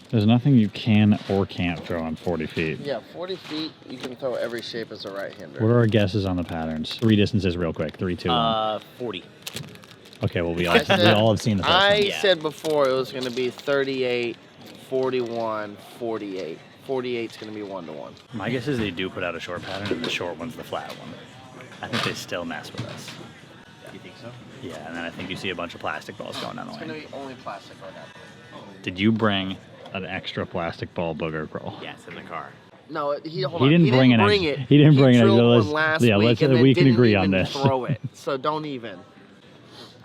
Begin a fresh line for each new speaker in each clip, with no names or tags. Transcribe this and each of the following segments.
There's nothing you can or can't throw on 40 feet.
Yeah, 40 feet, you can throw every shape as a right-hander.
What are our guesses on the patterns? 3 distances real quick. 3, 2, 1.
40.
Okay, well, we all have seen the first one.
I said before it was going to be 38, 41, 48. 48 is going to be 1-to-1.
My guess is they do put out a short pattern, and the short one's the flat one. I think they still mess with us.
You think so?
Yeah, and then I think you see a bunch of plastic balls going down the
It's
lane.
going to be only plastic right now.
Did you bring an extra plastic ball booger, Krol?
Yeah, it's in the car.
No, he
didn't bring it. He didn't bring it.
drilled one last week and
we
then
can agree
didn't
on
even
this.
throw it, so don't even.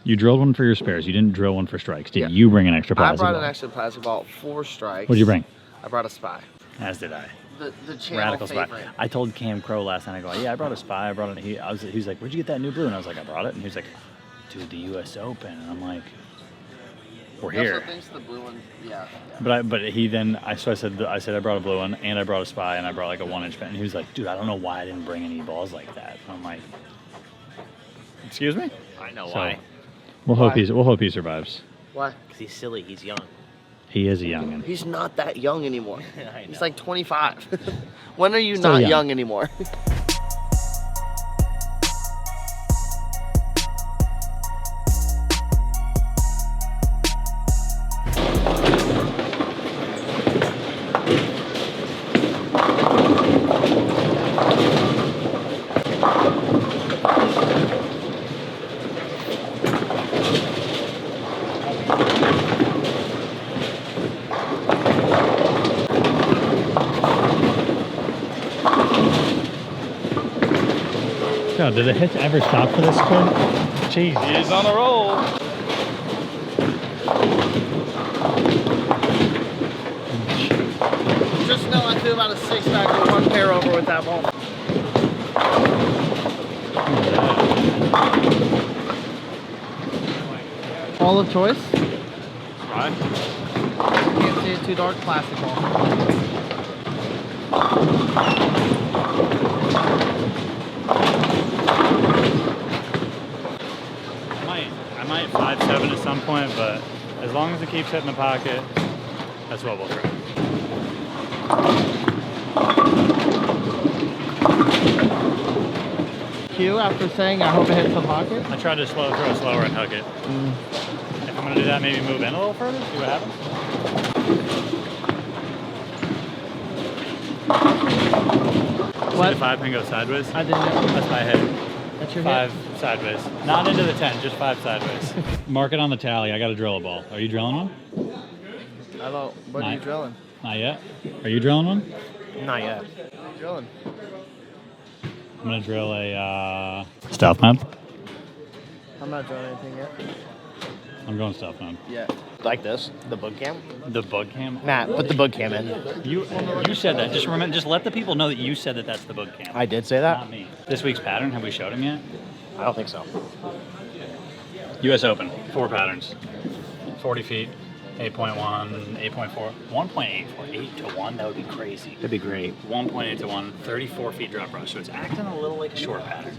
You drilled one for your spares. You didn't drill one for strikes. Did
Yeah.
you bring an extra
I
plastic
brought
ball?
an extra plastic ball for strikes.
What'd you bring?
I brought a spy.
As did I.
The channel
Radical
favorite.
spy. I told Cam Crow last night. I go, yeah, I brought a spy. I brought it. He was like, where'd you get that new blue? And I was like, I brought it. And he was like, dude, the U.S. Open. And I'm like, we're
He also
here.
thinks the blue one, yeah.
But he then I said I brought a blue one and I brought a spy and I brought like a 1-inch pin. And he was like, dude, I don't know why I didn't bring any balls like that. And I'm like, excuse me?
I know
So,
why.
We'll hope he survives.
Why?
Because he's silly. He's young.
He is a youngin.
He's not that young anymore.
I
He's
know.
like 25. When are you
Still
not
young.
young anymore?
God, did the hits ever stop for this kid? Jeez.
He's on a roll.
Just know I threw about a 6-pack with one pair over with that ball. Ball of choice?
Right.
Can't see it too dark, plastic ball.
I might 5-7 at some point, but as long as it keeps hitting the pocket, that's what we'll try.
Cue after saying I hope it hits the pocket.
I tried to throw slower and hook it. If I'm gonna do that, maybe move in a little further, see what happens.
What?
See the 5 pin go sideways?
I didn't know.
That's my head.
That's your
5
hit?
sideways. Not into the 10, just 5 sideways. Mark it on the tally. I got to drill a ball. Are you drilling one?
I don't. What are you drilling?
Not yet. Are you drilling one?
Not yet.
What are you drilling?
I'm gonna drill a stealth mode.
I'm not drilling anything yet.
I'm going stealth mode.
Yeah.
Like this? The bug cam?
The bug cam.
Matt, put the bug cam in.
You said that. Just remember. Just let the people know that you said that that's the bug cam.
I did say that?
Not me. This week's pattern. Have we showed him yet?
I don't think so.
U.S. Open. 4 patterns. 40 feet. 8.1, 8.4, 1.8, 8 to 1. That would be crazy.
That'd be great.
1.8 to 1, 34 feet drop rush. So it's acting a little like a short pattern.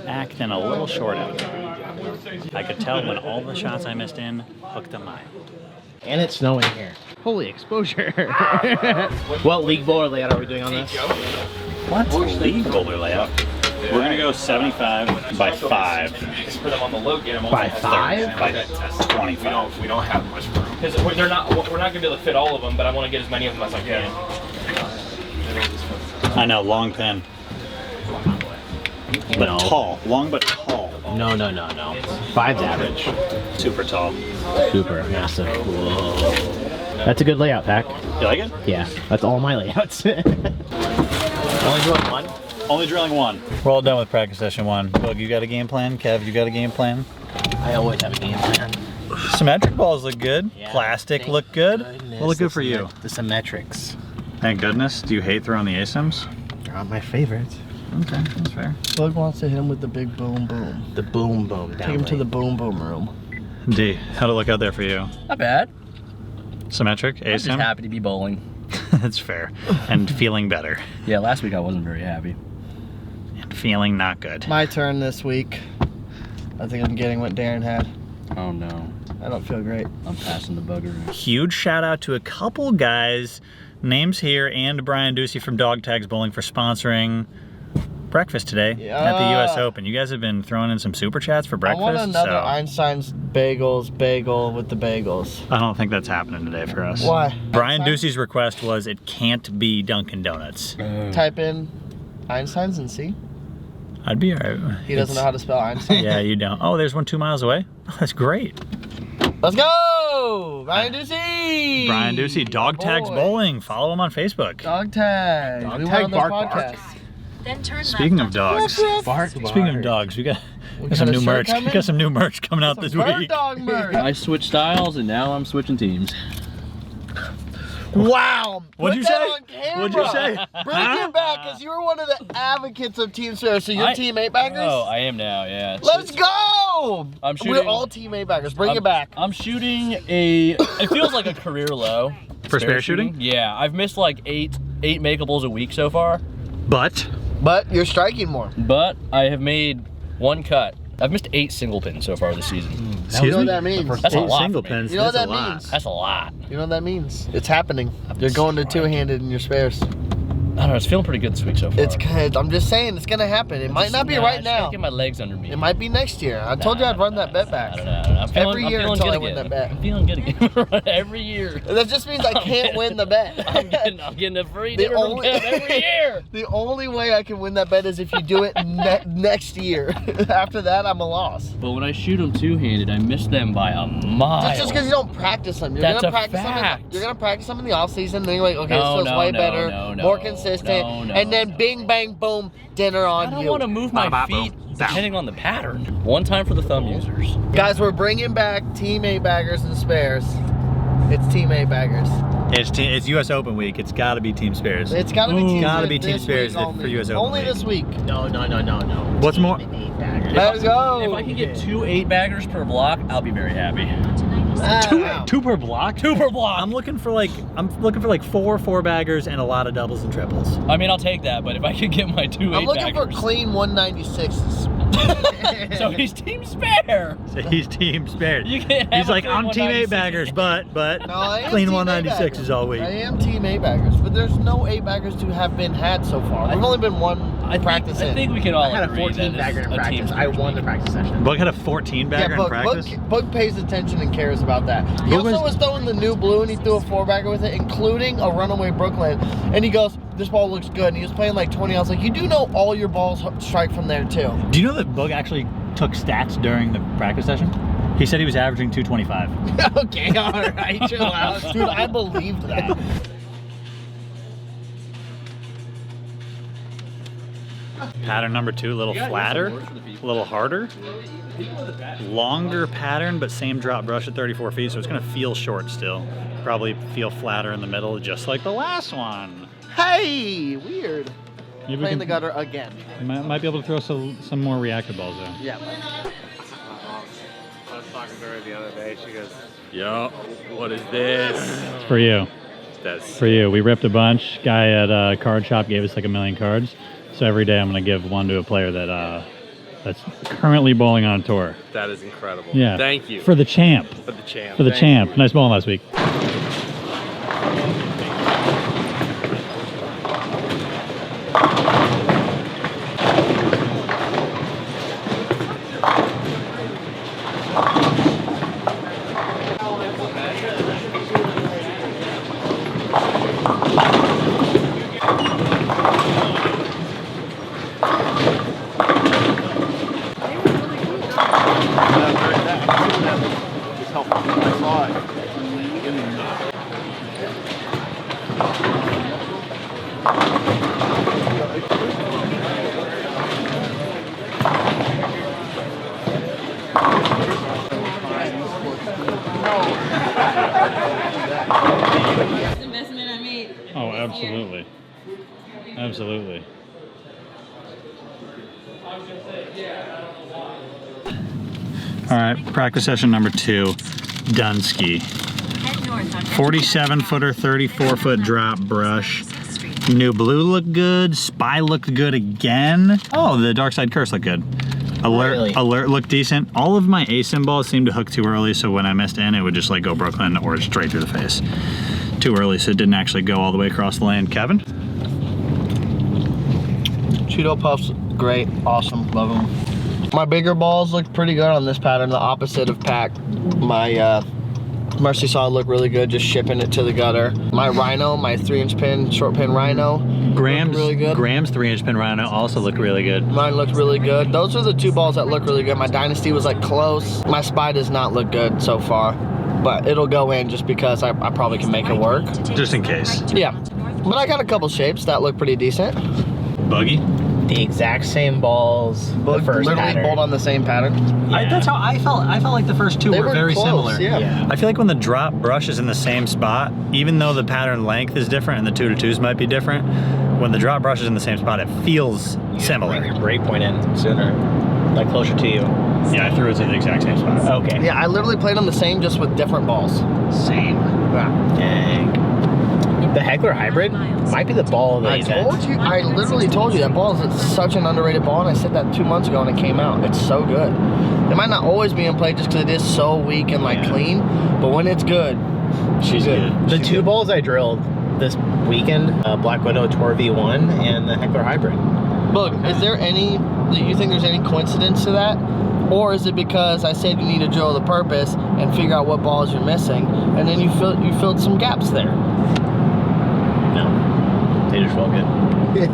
Acting a little short out there. I could tell when all the shots I missed in hooked a mine.
And it's snowing here.
Holy exposure.
What league bowler layout are we doing on this?
What? League bowler layout. We're gonna go 75 by 5.
Just put them on the load, get them on
By
the
5?
By 25.
We don't have much room. Because we're not gonna be able to fit all of them, but I want to get as many of them as I can.
I know, long pin. But
No.
tall. Long but tall.
No. 5's average.
Super tall.
Super massive. Whoa. That's a good layout, Pack.
You like it?
Yeah, that's all my layouts. Only doing one?
Only drilling 1. We're all done with practice session 1. Boog, you got a game plan? Kev, you got a game plan?
I always have a game plan.
Symmetric balls look good.
Yeah,
Plastic
thank
look good.
goodness.
What look good for you?
The symmetrics.
Thank goodness. Do you hate throwing the ASIMs?
They're not my favorites.
Okay, that's fair.
Bug wants to hit him with the big boom boom.
The boom boom down.
Take him to the boom boom room.
D, how'd it look out there for you?
Not bad.
Symmetric,
I'm just
ASIM?
happy to be bowling.
That's fair. And feeling better.
Yeah, last week I wasn't very happy.
And feeling not good.
My turn this week. I think I'm getting what Darren had.
Oh no.
I don't feel great.
I'm passing the bugger.
Huge shout out to a couple guys, names here, and Brian Ducey from Dog Tags Bowling for sponsoring breakfast today at the US Open. You guys have been throwing in some super chats for breakfast.
I want another Einstein's bagel with the bagels.
I don't think that's happening today for us.
Why?
Brian Ducey's request was it can't be Dunkin' Donuts.
Type in Einstein's and see.
I'd be alright.
He doesn't know how to spell Einstein.
Yeah, you don't. Oh, there's one 2 miles away. Oh, that's great.
Let's go! Brian Ducey!
Brian Ducey, Dog Tags
Boy.
Bowling. Follow him on Facebook.
Dog tag.
Dog
We
tag,
went on their
bark, bark.
podcast.
Then turn
Speaking
left
of
onto
dogs,
Bark.
speaking of dogs, we got
got
some
a
new
shirt
merch.
coming?
We got some new merch coming out this
Bird
week.
dog merch.
I switched styles and now I'm switching teams.
Wow!
What'd you
Put that
say?
on camera.
What'd you say?
Bring it back, because you were one of the advocates of Team Spirits. So you're Team 8-baggers?
Oh, I am now, yeah.
Let's go!
I'm shooting.
We're all Team 8-baggers. Bring it back.
I'm shooting it feels like a career low.
For spare shooting?
Yeah, I've missed like eight makeables a week so far.
But
But you're striking more.
But I have made one cut. I've missed 8 single pins so far this season.
You know what that means?
That's a
eight
lot
single
for me.
pins.
You know what
that's
that
a lot.
means?
That's a lot.
You know what that means? It's happening. You're going to two-handed in your spares.
I don't know, it's feeling pretty good this week so far.
It's good. I'm just saying, it's gonna happen. It might not be right
I just gotta
now.
get my legs under me.
It might be next year. I told you I'd run that bet back.
I don't know. I'm feeling,
Every
I'm
year
feeling
until
good
I win
again.
that bet.
I'm feeling good again. Every year.
That just means I can't win the bet.
I'm getting a free
The
dinner from
only-
Kev every year.
The only way I can win that bet is if you do it next year. After that, I'm a loss.
But when I shoot them two-handed, I miss them by a mile.
That's just because you don't practice them. You're
That's
gonna
a
practice
fact.
them. You're gonna practice them in the off season. Then you're like, okay,
No,
this feels
no,
way
no,
better,
no,
more
no,
consistent,
no,
and then
no.
bing, bang, boom, dinner on
I don't
you.
want to move my feet depending on the pattern. One time for the thumb users.
Guys, we're bringing back Team 8-baggers and spares. It's Team 8-baggers.
It's US Open week. It's got to be Team Spares.
It's gotta be Team
Gotta be
Spares
Team
this
Spares
week only.
for US Open
Only
week.
this week.
No.
What's more?
Let's go.
If I can get 2 8-baggers per block, I'll be very happy.
Two per block.
2 per block.
I'm looking for like 4 4-baggers and a lot of doubles and triples.
I mean, I'll take that, but if I could get my 2
I'm looking for
8-baggers.
clean 196s.
So he's team spare.
So he's Team Spares.
You can't have
He's
a
like,
clean
I'm Team
196.
8-baggers, but
No, I am
clean
Team
196
8-baggers.
is all week.
I am Team 8-baggers, but there's no 8-baggers to have been had so far. There's only been one practice
I
in.
think we can all
I had a
agree
14
that
bagger
it's
in
a
practice.
team
I won the practice session.
Boog had a 14-bagger in practice.
Boog pays attention and cares about that. He
Boog
also was throwing the new blue, and he threw a 4-bagger with it, including a runaway Brooklyn. And he goes, this ball looks good. And he was playing like 20. I was like, you do know all your balls strike from there too.
Do you know that Boog actually took stats during the practice session? He said he was averaging 225.
Okay, all right, chill out. Dude, I believed that.
Pattern number 2, a little flatter, a little harder. Longer pattern, but same drop brush at 34 feet, so it's gonna feel short still. Probably feel flatter in the middle, just like the last one.
Hey, weird.
Maybe we
Playing
can,
the gutter again.
might be able to throw some more reactive balls there.
Yeah.
I was talking to her the other day. She goes,
Yo, what is this?
It's for you.
"That's
For you. We ripped a bunch. Guy at a card shop gave us like 1 million cards. So every day I'm gonna give one to a player that that's currently bowling on tour.
that is incredible.
Yeah.
Thank you
For the champ.
for the champ.
For the
Thank
champ.
you.
Nice bowling last week.
Investment I made.
Oh, absolutely. Absolutely. All right, practice session number 2, Dunsky.
Head north on
47-footer, 34-foot drop brush. New blue looked good. Spy looked good again. Oh, the Dark Side Curse looked good. Alert looked decent. All of my ASIM balls seemed to hook too early, so when I missed in, it would just like go Brooklyn or straight through the face. Too early, so it didn't actually go all the way across the lane. Kevin?
Cheeto Puffs, great, awesome, love them. My bigger balls looked pretty good on this pattern, the opposite of Pack. My Mercy Saw looked really good, just shipping it to the gutter. My Rhino, my 3-inch pin, short pin Rhino,
Graham's
really good.
3-inch pin Rhino also looked really good.
Mine looked really good. Those are the two balls that look really good. My Dynasty was like close. My Spy does not look good so far, but it'll go in just because I probably can make it work.
Just in case.
Yeah, but I got a couple shapes that look pretty decent.
Buggy?
The exact same balls, the first
Literally
pattern.
bolt on the same pattern.
Yeah. That's how I felt. I felt like the first two
They
were very
close,
similar.
Yeah.
I feel like when the drop brush is in the same spot, even though the pattern length is different and the 2-to-2s might be different, when the drop brush is in the same spot, it feels similar.
Bring your break point in sooner, like closer to you.
Yeah, I threw it to the exact same spot.
Okay.
Yeah, I literally played them the same, just with different balls.
Same.
Yeah.
Dang. The Heckler Hybrid might be the ball of the event.
I literally told you that ball is such an underrated ball, and I said that 2 months ago and it came out. It's so good. It might not always be in play just because it is so weak and like clean, but when it's good, she's good.
The two balls I drilled this weekend, Black Widow Tour V1 and the Heckler Hybrid.
Boog, is there any, do you think there's any coincidence to that? Or is it because I said you need to drill the purpose and figure out what balls you're missing, and then you filled some gaps there?
No, they just felt good.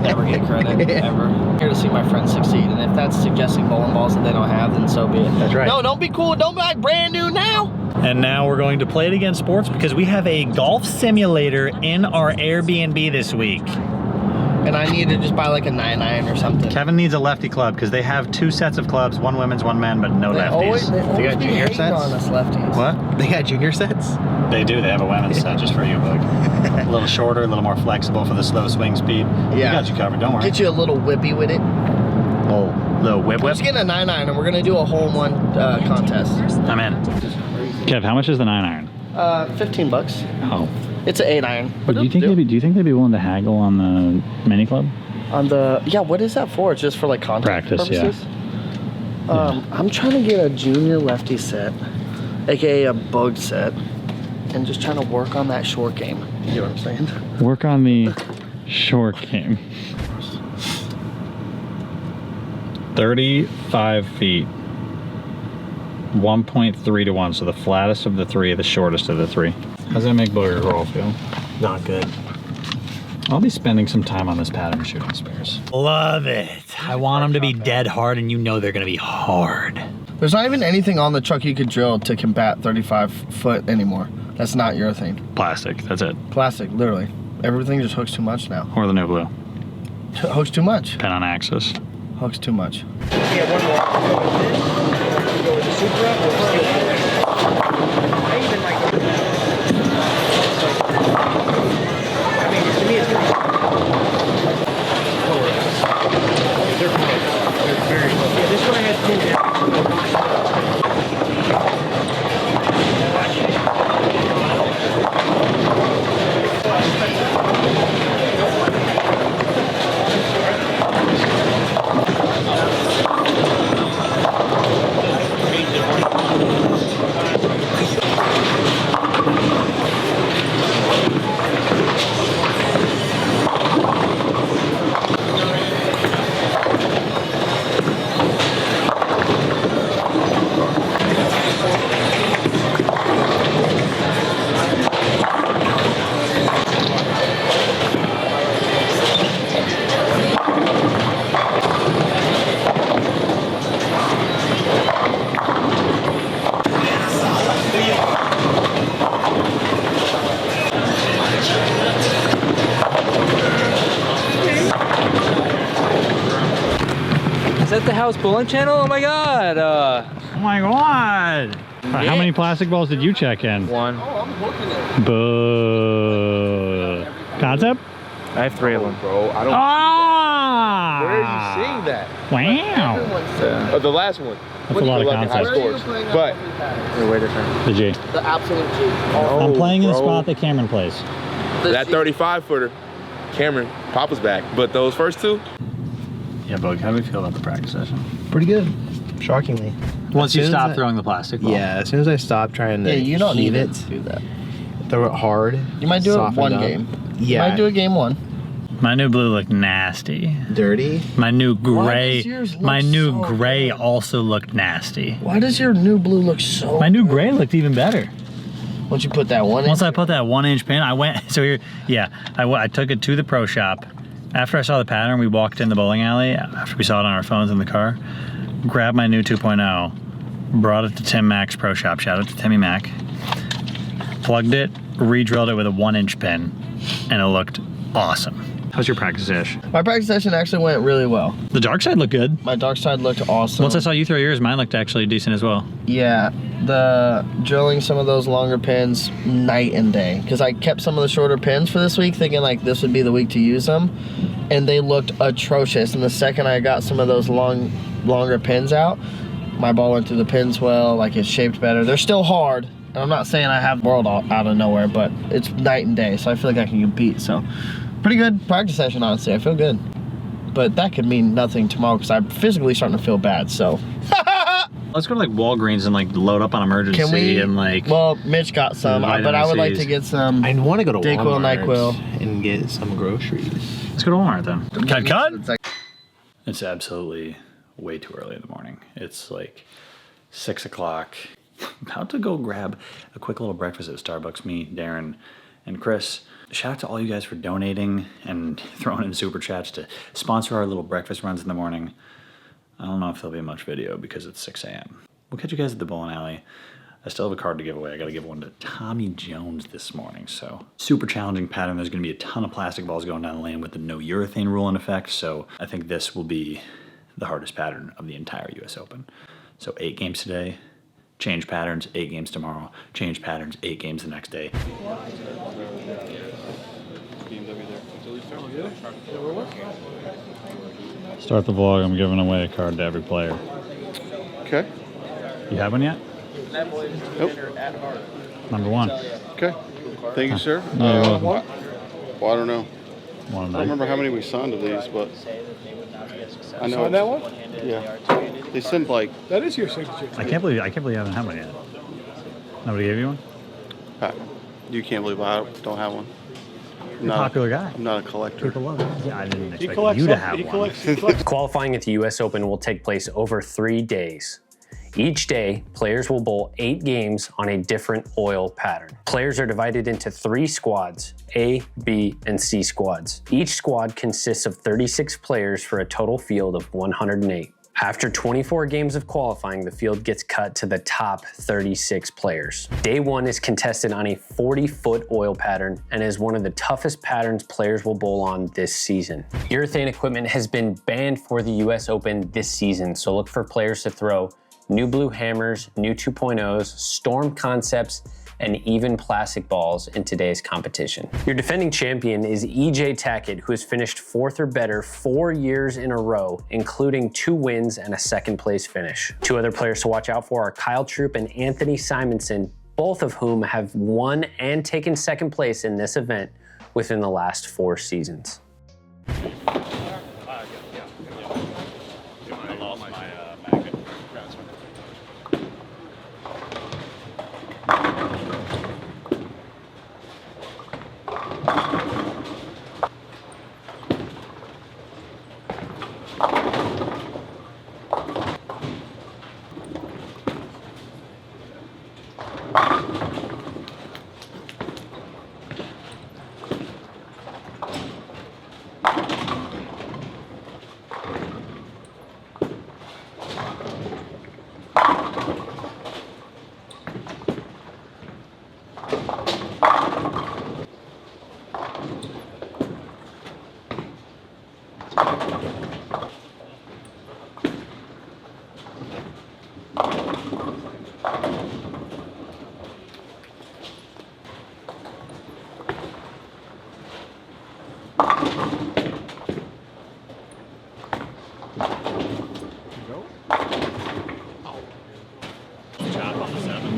Never get credit, ever. Here to see my friends succeed, and if that's suggesting bowling balls that they don't have, then so be it.
That's right.
No, don't be cool. Don't be like brand new now.
And now we're going to play it again sports because we have a golf simulator in our Airbnb this week.
And I need to just buy like a 9-iron or something.
Kevin needs a lefty club because they have 2 sets of clubs, one women's, one men, but no lefties.
They
got
be
junior
hating
sets?
on us lefties.
What?
They got junior sets?
They do. They have a women's set just for you, Boog. A little shorter, a little more flexible for the slow swing speed. We
Yeah.
got you covered. Don't worry.
Get you a little whippy with it.
Oh, little whip
I'm
whip.
just getting a 9-iron, and we're gonna do a hole-in-one contest.
I'm in. Kev, how much is the 9-iron?
$15.
Oh.
It's an 8-iron.
But do you think they'd be willing to haggle on the mini club?
On the what is that for? It's just for like contact
Practice,
purposes? Yeah. I'm trying to get a junior lefty set, aka a Boog set, and just trying to work on that short game. You know what I'm saying?
Work on the short game. 35 feet. 1.3 to 1, so the flattest of the 3, the shortest of the 3. How's that make Booger Krol feel?
Not good.
I'll be spending some time on this pattern shooting spares. Love it. I want them to be dead hard, and you know they're gonna be hard.
There's not even anything on the truck you could drill to combat 35 foot anymore. That's not your thing.
Plastic, that's it.
Plastic, literally. Everything just hooks too much now.
Or the new blue.
Hooks too much.
Pen on axis.
Hooks too much.
Yeah, one more. Go with the Supra or the Steel. I even like going to I mean, to me, it's pretty. They're very close. Yeah, this one I had pulled down.
Is that the house bowling channel? Oh my god.
Oh my god! How many plastic balls did you check in?
One.
Oh, I'm hooking it.
Boo. Concept?
I have 3 of them.
Bro, I don't.
Ah!
Where are you seeing that?
Wow.
Oh, the last one.
That's a lot of
Good luck in high
concepts.
scores. But
They're way different.
The G.
The absolute G.
I'm playing in the
bro.
spot that Cameron plays.
that 35 footer, Cameron, Papa's back. But those first 2,
Yeah, Boog, how do we feel about the practice session?
Pretty good.
Shockingly.
Once you
soon as
stop
I-
throwing the plastic ball.
Yeah, as soon as I stop trying to
Yeah, you don't
heat
need
it,
to do that.
throw it hard.
You might do it
soften
one
up.
game.
Yeah.
You might do a game one.
My new blue looked nasty.
Dirty.
My new gray,
does yours look
my new
so
gray
good?
also looked nasty.
Why does your new blue look so
My new
good?
gray looked even better.
Once you put that one
Once
in.
I put that 1-inch pin, I went, so here, yeah, I took it to the pro shop. After I saw the pattern, we walked in the bowling alley, after we saw it on our phones in the car, grabbed my new 2.0, brought it to Tim Mack's pro shop, shout out to Timmy Mack, plugged it, re-drilled it with a 1-inch pin, and it looked awesome. How's your practice ish?
My practice session actually went really well.
The dark side looked good.
My dark side looked awesome.
Once I saw you throw yours, mine looked actually decent as well.
Yeah, the drilling some of those longer pins, night and day. Because I kept some of the shorter pins for this week, thinking like this would be the week to use them, and they looked atrocious. And the second I got some of those longer pins out, my ball went through the pins well, like it's shaped better. They're still hard, and I'm not saying I have the world out of nowhere, but it's night and day, so I feel like I can compete. So, pretty good practice session, honestly. I feel good. But that could mean nothing tomorrow because I'm physically starting to feel bad, so.
Let's go to like Walgreens and like load up on emergency
Can we?
and like.
Well, Mitch got some, but I would like to get some.
I want to go to
Dayquil,
Walmart
NyQuil.
and get some groceries.
Let's go to Walmart then. Cut.
It's like,
It's absolutely way too early in the morning. It's like 6 o'clock. About to go grab a quick little breakfast at Starbucks. Me, Darren, and Kris. Shout out to all you guys for donating and throwing in super chats to sponsor our little breakfast runs in the morning. I don't know if there'll be much video because it's 6 a.m. We'll catch you guys at the bowling alley. I still have a card to give away. I got to give one to Tommy Jones this morning. So super challenging pattern. There's going to be a ton of plastic balls going down the lane with the no urethane rule in effect. So I think this will be the hardest pattern of the entire US Open. So 8 games today, change patterns, 8 games tomorrow, change patterns, 8 games the next day. Start the vlog. I'm giving away a card to every player.
Okay.
You have one yet?
Nope.
Number 1.
Okay. Thank you, sir.
No, you're welcome.
Well, I don't know.
One
I
of
don't remember how many we signed of these, but I know.
Signed that one?
Yeah. They sent like
That is your signature.
I can't believe you haven't had one yet. Nobody gave you one?
you can't believe I don't have one. I'm
You're a popular guy.
I'm not a collector.
People love it. Yeah, I didn't
He
expect
collects
you to
up-
have
he
one.
collects- he collects-
Qualifying at the US Open will take place over 3 days. Each day, players will bowl 8 games on a different oil pattern. Players are divided into 3 squads, A, B, and C squads. Each squad consists of 36 players for a total field of 108. After 24 games of qualifying, the field gets cut to the top 36 players. Day 1 is contested on a 40-foot oil pattern and is one of the toughest patterns players will bowl on this season. Urethane equipment has been banned for the US Open this season, so look for players to throw new blue hammers, new 2.0s, storm concepts, and even plastic balls in today's competition. Your defending champion is EJ Tackett, who has finished 4th or better 4 years in a row, including 2 wins and a 2nd place finish. 2 other players to watch out for are Kyle Troop and Anthony Simonson, both of whom have won and taken 2nd place in this event within the last 4 seasons.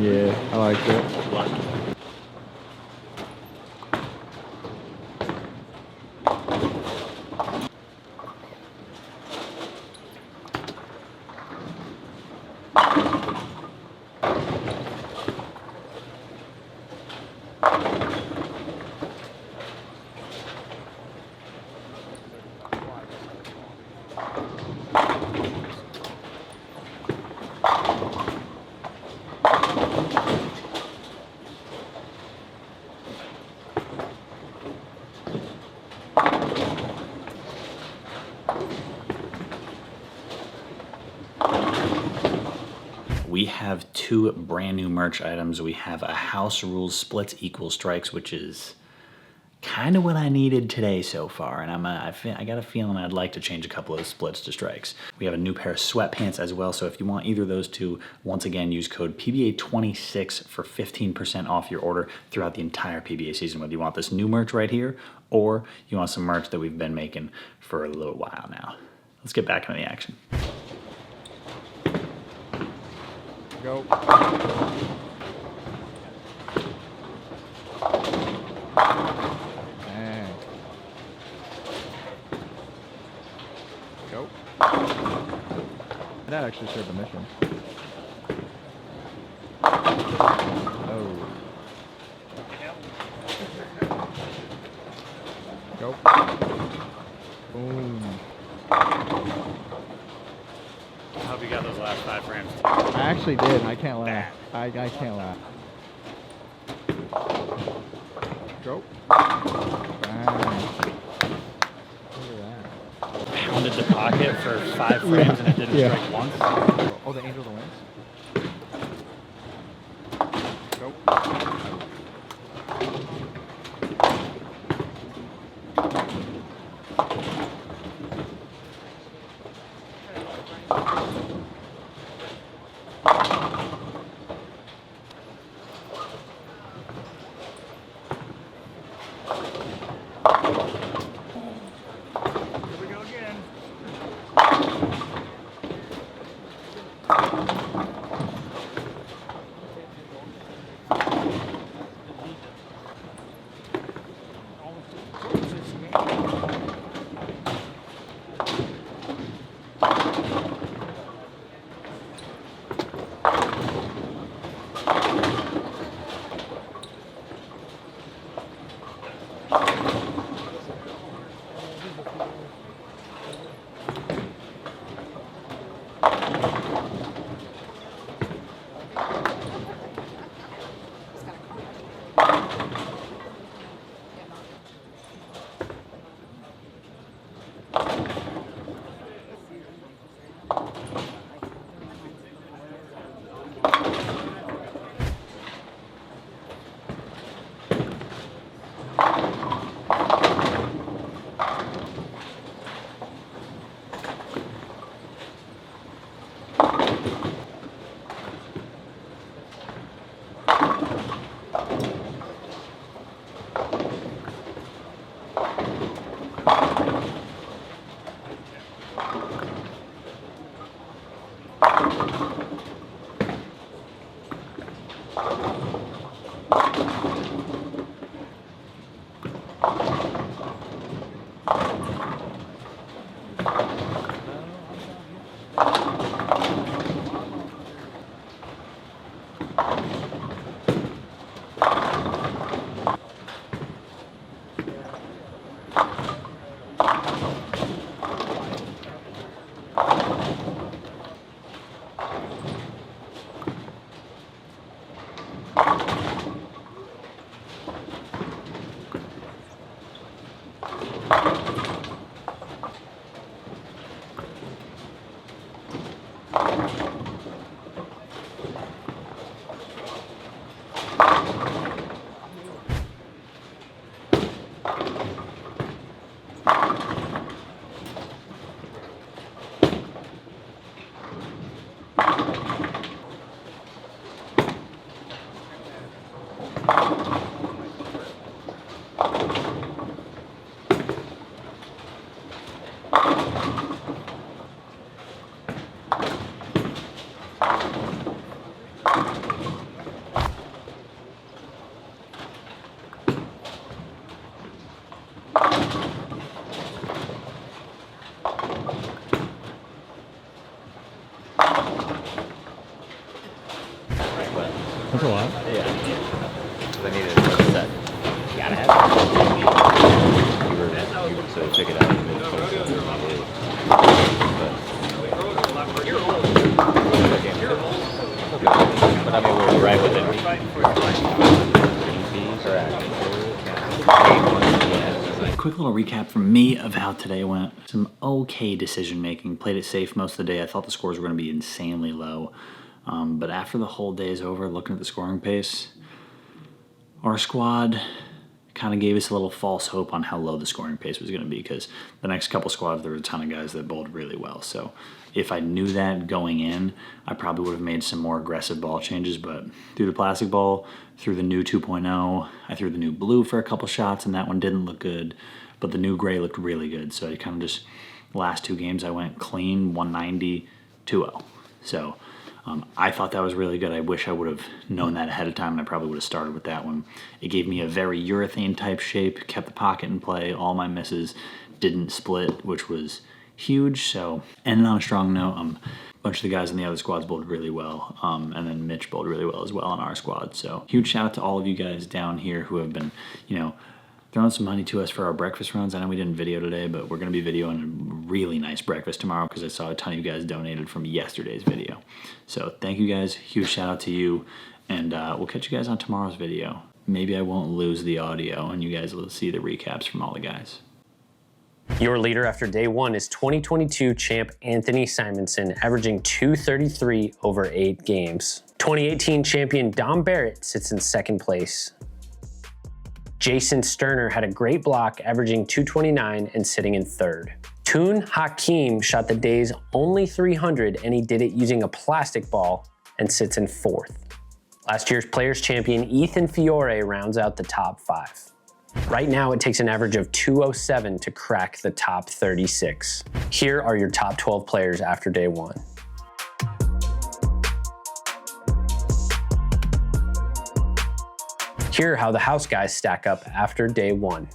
Yeah, I like it.
we have 2 brand new merch items. We have a House Rules Splits Equal Strikes, which is kind of what I needed today so far, and I got a feeling I'd like to change a couple of splits to strikes. We have a new pair of sweatpants as well, so if you want either of those two, once again, use code PBA26 for 15% off your order throughout the entire PBA season, whether you want this new merch right here, or you want some merch that we've been making for a little while now. Let's get back into the action.
Go. Go. That actually served the mission. Oh. Go. Boom.
I hope you got those last 5 frames too.
I actually did, and I can't laugh. I can't laugh. Go. Bang.
Pounded the pocket for 5 frames and it didn't strike once.
Oh, the Angel of the Winds. Go. That's a lot.
Yeah. Because I needed a set. You gotta have it. So check it out. But I mean, we're right within.
Quick little recap from me of how today went. Some okay decision making. Played it safe most of the day. I thought the scores were going to be insanely low. But after the whole day's over, looking at the scoring pace, our squad kind of gave us a little false hope on how low the scoring pace was going to be, because the next couple squads, there were a ton of guys that bowled really well. So if I knew that going in, I probably would have made some more aggressive ball changes. But through the plastic ball, through the new 2.0, I threw the new blue for a couple shots, and that one didn't look good. But the new gray looked really good. So I kind of just, last 2 games, I went clean, 190, 2-0. So I thought that was really good. I wish I would have known that ahead of time, and I probably would have started with that one. It gave me a very urethane type shape, kept the pocket in play, all my misses didn't split, which was huge. So ended on a strong note. A bunch of the guys in the other squads bowled really well, and then Mitch bowled really well as well on our squad. So huge shout out to all of you guys down here who have been, throwing some money to us for our breakfast runs. I know we didn't video today, but we're going to be videoing a really nice breakfast tomorrow, because I saw a ton of you guys donated from yesterday's video. So thank you guys. Huge shout out to you. And we'll catch you guys on tomorrow's video. Maybe I won't lose the audio, and you guys will see the recaps from all the guys.
Your leader after day 1 is 2022 champ Anthony Simonson, averaging 233 over 8 games. 2018 champion Dom Barrett sits in 2nd place. Jason Sterner had a great block, averaging 229 and sitting in 3rd. Toon Hakeem shot the day's only 300, and he did it using a plastic ball and sits in 4th. Last year's Players Champion Ethan Fiore rounds out the top 5. Right now, it takes an average of 207 to crack the top 36. Here are your top 12 players after day 1. Here are how the house guys stack up after day 1.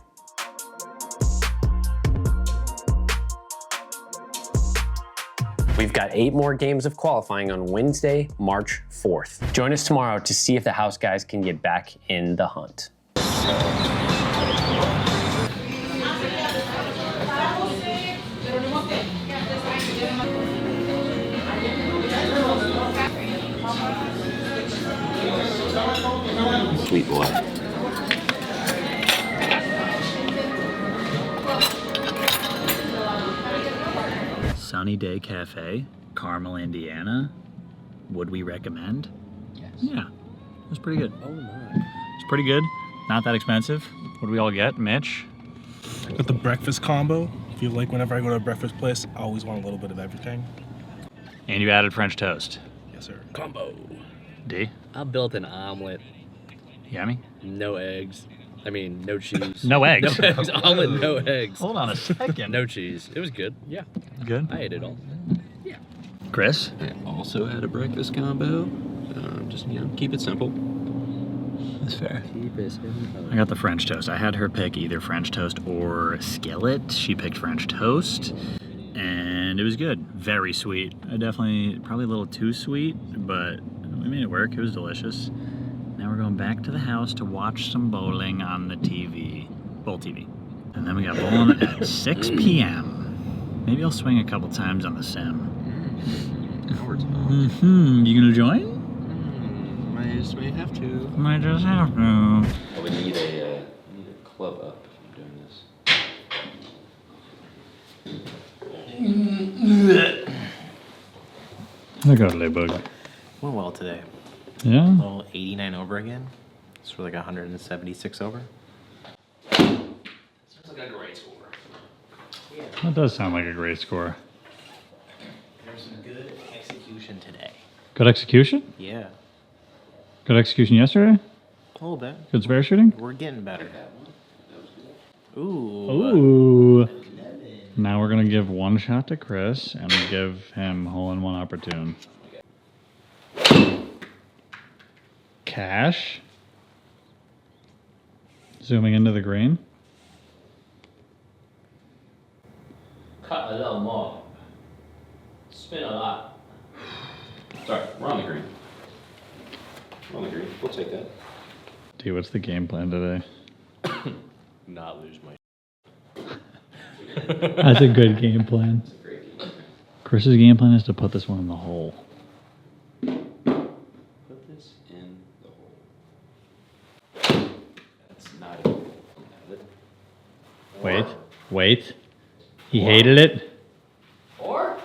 We've got 8 more games of qualifying on Wednesday, March 4th. Join us tomorrow to see if the house guys can get back in the hunt.
Sweet boy.
Sunny Day Cafe, Carmel, Indiana. Would we recommend?
Yes.
Yeah, it was pretty good.
Oh my.
It's pretty good. Not that expensive. What do we all get, Mitch?
Got the breakfast combo. I feel like whenever I go to a breakfast place, I always want a little bit of everything.
And you added French toast.
Yes, sir.
Combo.
D?
I built an omelet.
Yummy?
No eggs. I mean, no cheese.
No eggs?
No eggs. Omelet, no eggs.
Hold on a second.
No cheese. It was good. Yeah.
Good?
I ate it all. Yeah.
Chris?
I also had a breakfast combo. Just, keep it simple.
That's fair.
Keep it simple.
I got the French toast. I had her pick either French toast or skillet. She picked French toast, and it was good. Very sweet. Probably a little too sweet, but we made it work. It was delicious. Now we're going back to the house to watch some bowling on the TV, bowl TV. And then we got bowling at 6 p.m. Maybe I'll swing a couple times on the sim. You gonna join?
May have to.
Might just have to.
I would need a club up if I'm doing this.
I got a Boog.
Went well today.
Yeah?
Well, 89 over again. It's for like 176 over.
Sounds like a great score.
That does sound like a great score.
There's some good execution today.
Good execution?
Yeah.
Good execution yesterday?
A little bit.
Good spare shooting?
We're getting better. Ooh.
Ooh. Now we're gonna give one shot to Kris and give him hole-in-one opportune. Cash. Zooming into the green.
Cut a little more. Spin a lot.
Sorry, we're on the green. We're on the green. We'll take that.
Dude, what's the game plan today?
Not lose my.
That's a good game plan. Chris's game plan is to put this one in the hole.
Put this in the hole. That's not it.
Wait. He hated it.
Or?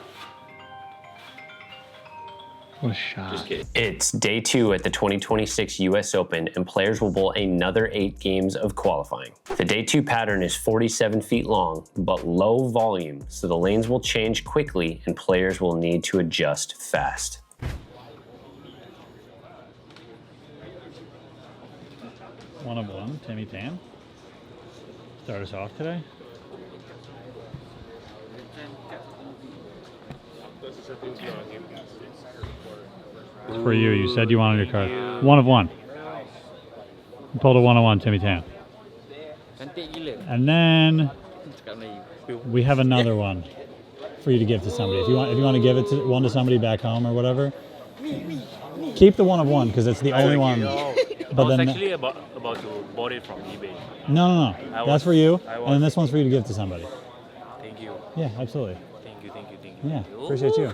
What What a shot.
Just kidding.
It's day 2 at the 2026 US Open, and players will bowl another 8 games of qualifying. The day 2 pattern is 47 feet long, but low volume, so the lanes will change quickly and players will need to adjust fast.
One of one, Timmy Tang. Start us off today. For you, you said you wanted your card. One of one. You pulled a 101, Timmy Tang. And then we have another one for you to give to somebody. If you want to give it to one to somebody back home or whatever, keep the 1 of 1 because it's the only one. But then
actually about to bought it from eBay.
No. That's for you, and then this one's for you to give to somebody.
Thank you.
Yeah, absolutely.
Thank you.
Yeah, appreciate you.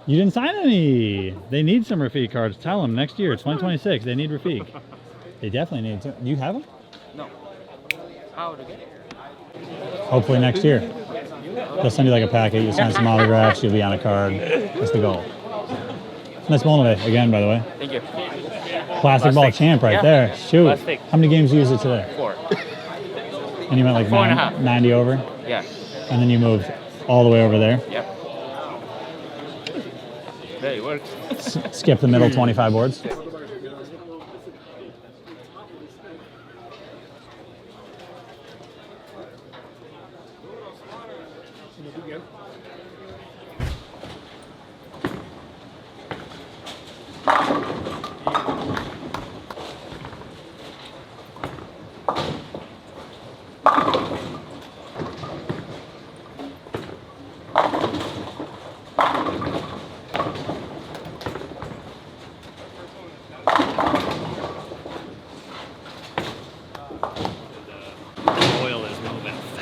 You didn't sign any. They need some Rafiq cards. Tell them next year, 2026, they need Rafiq. They definitely need to. Do you have them?
No. How to get it?
Hopefully next year. They'll send you like a packet. You sign some autographs. You'll be on a card. That's the goal. Nice bowling today again, by the way.
Thank you.
Plastic ball champ right there. Shoot.
Plastic.
How many games you used it today?
4.
And you went like
4.5.
90 over?
Yeah.
And then you moved all the way over there?
Yep. There it works.
Skip the middle 25 boards? Oil is moving fast.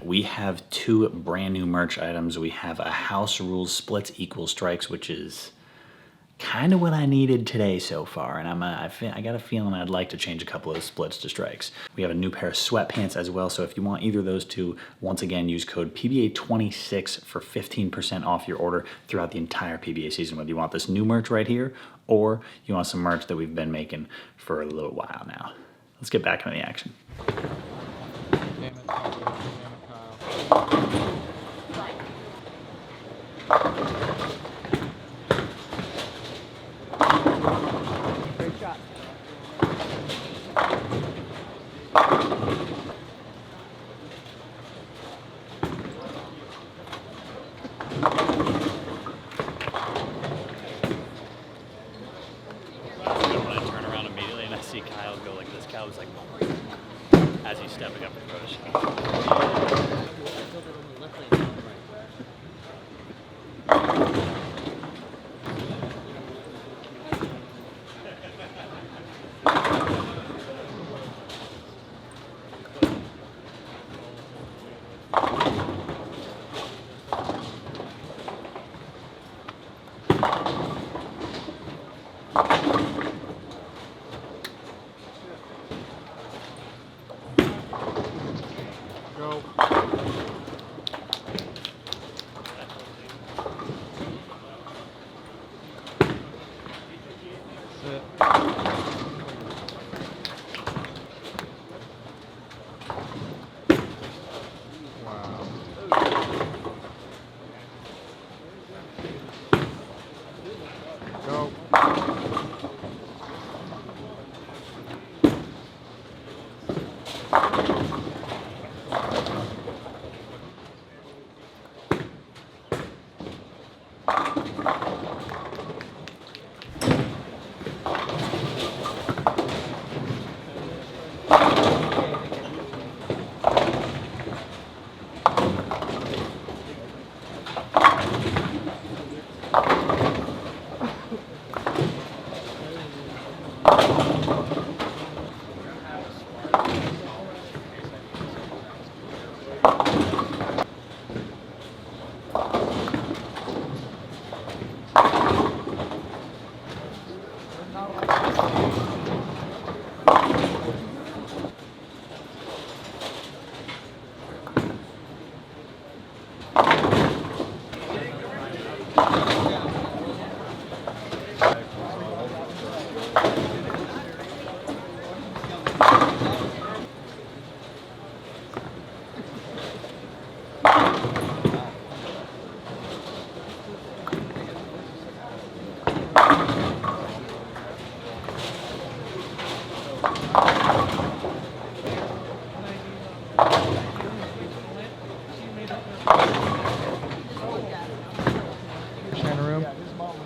We have 2 brand new merch items. We have a House Rules Splits Equal Strikes, which is kind of what I needed today so far, and I got a feeling I'd like to change a couple of splits to strikes. We have a new pair of sweatpants as well, so if you want either of those two, once again, use code PBA26 for 15% off your order throughout the entire PBA season, whether you want this new merch right here, or you want some merch that we've been making for a little while now. Let's get back into the action.
Great shot.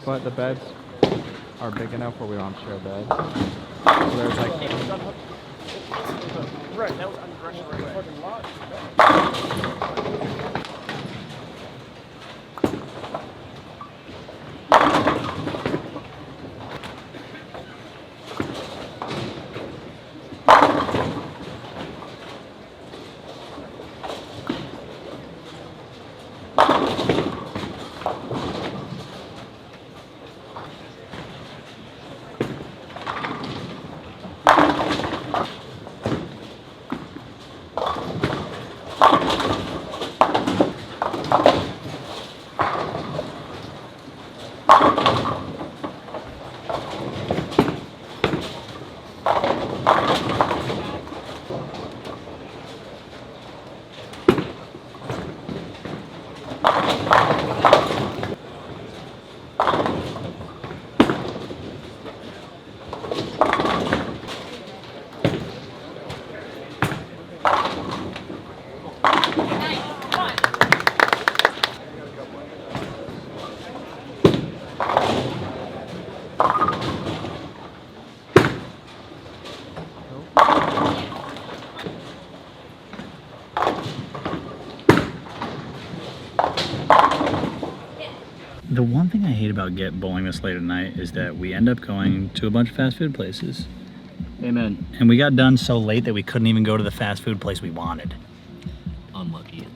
But the beds are big enough where we don't share a bed. So there's like...
Right, that was unrushing fucking lot.
The one thing I hate about bowling this late at night is that we end up going to a bunch of fast food places.
Amen.
And we got done so late that we couldn't even go to the fast food place we wanted.
Unlucky.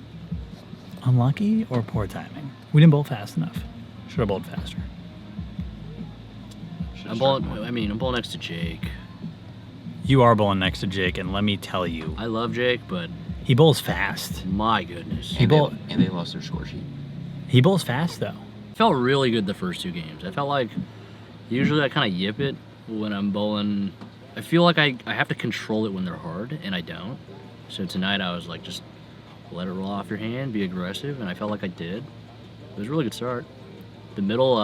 Unlucky or poor timing? We didn't bowl fast enough. Should have bowled faster.
I'm bowling next to Jake.
You are bowling next to Jake, and let me tell you.
I love Jake, but...
He bowls fast.
My goodness.
And they lost their score sheet.
He bowls fast, though.
Felt really good the first two games. I felt like usually I kind of yip it when I'm bowling. I feel like I have to control it when they're hard, and I don't. So tonight I was like, just let it roll off your hand, be aggressive, and I felt like I did. It was a really good start. The middle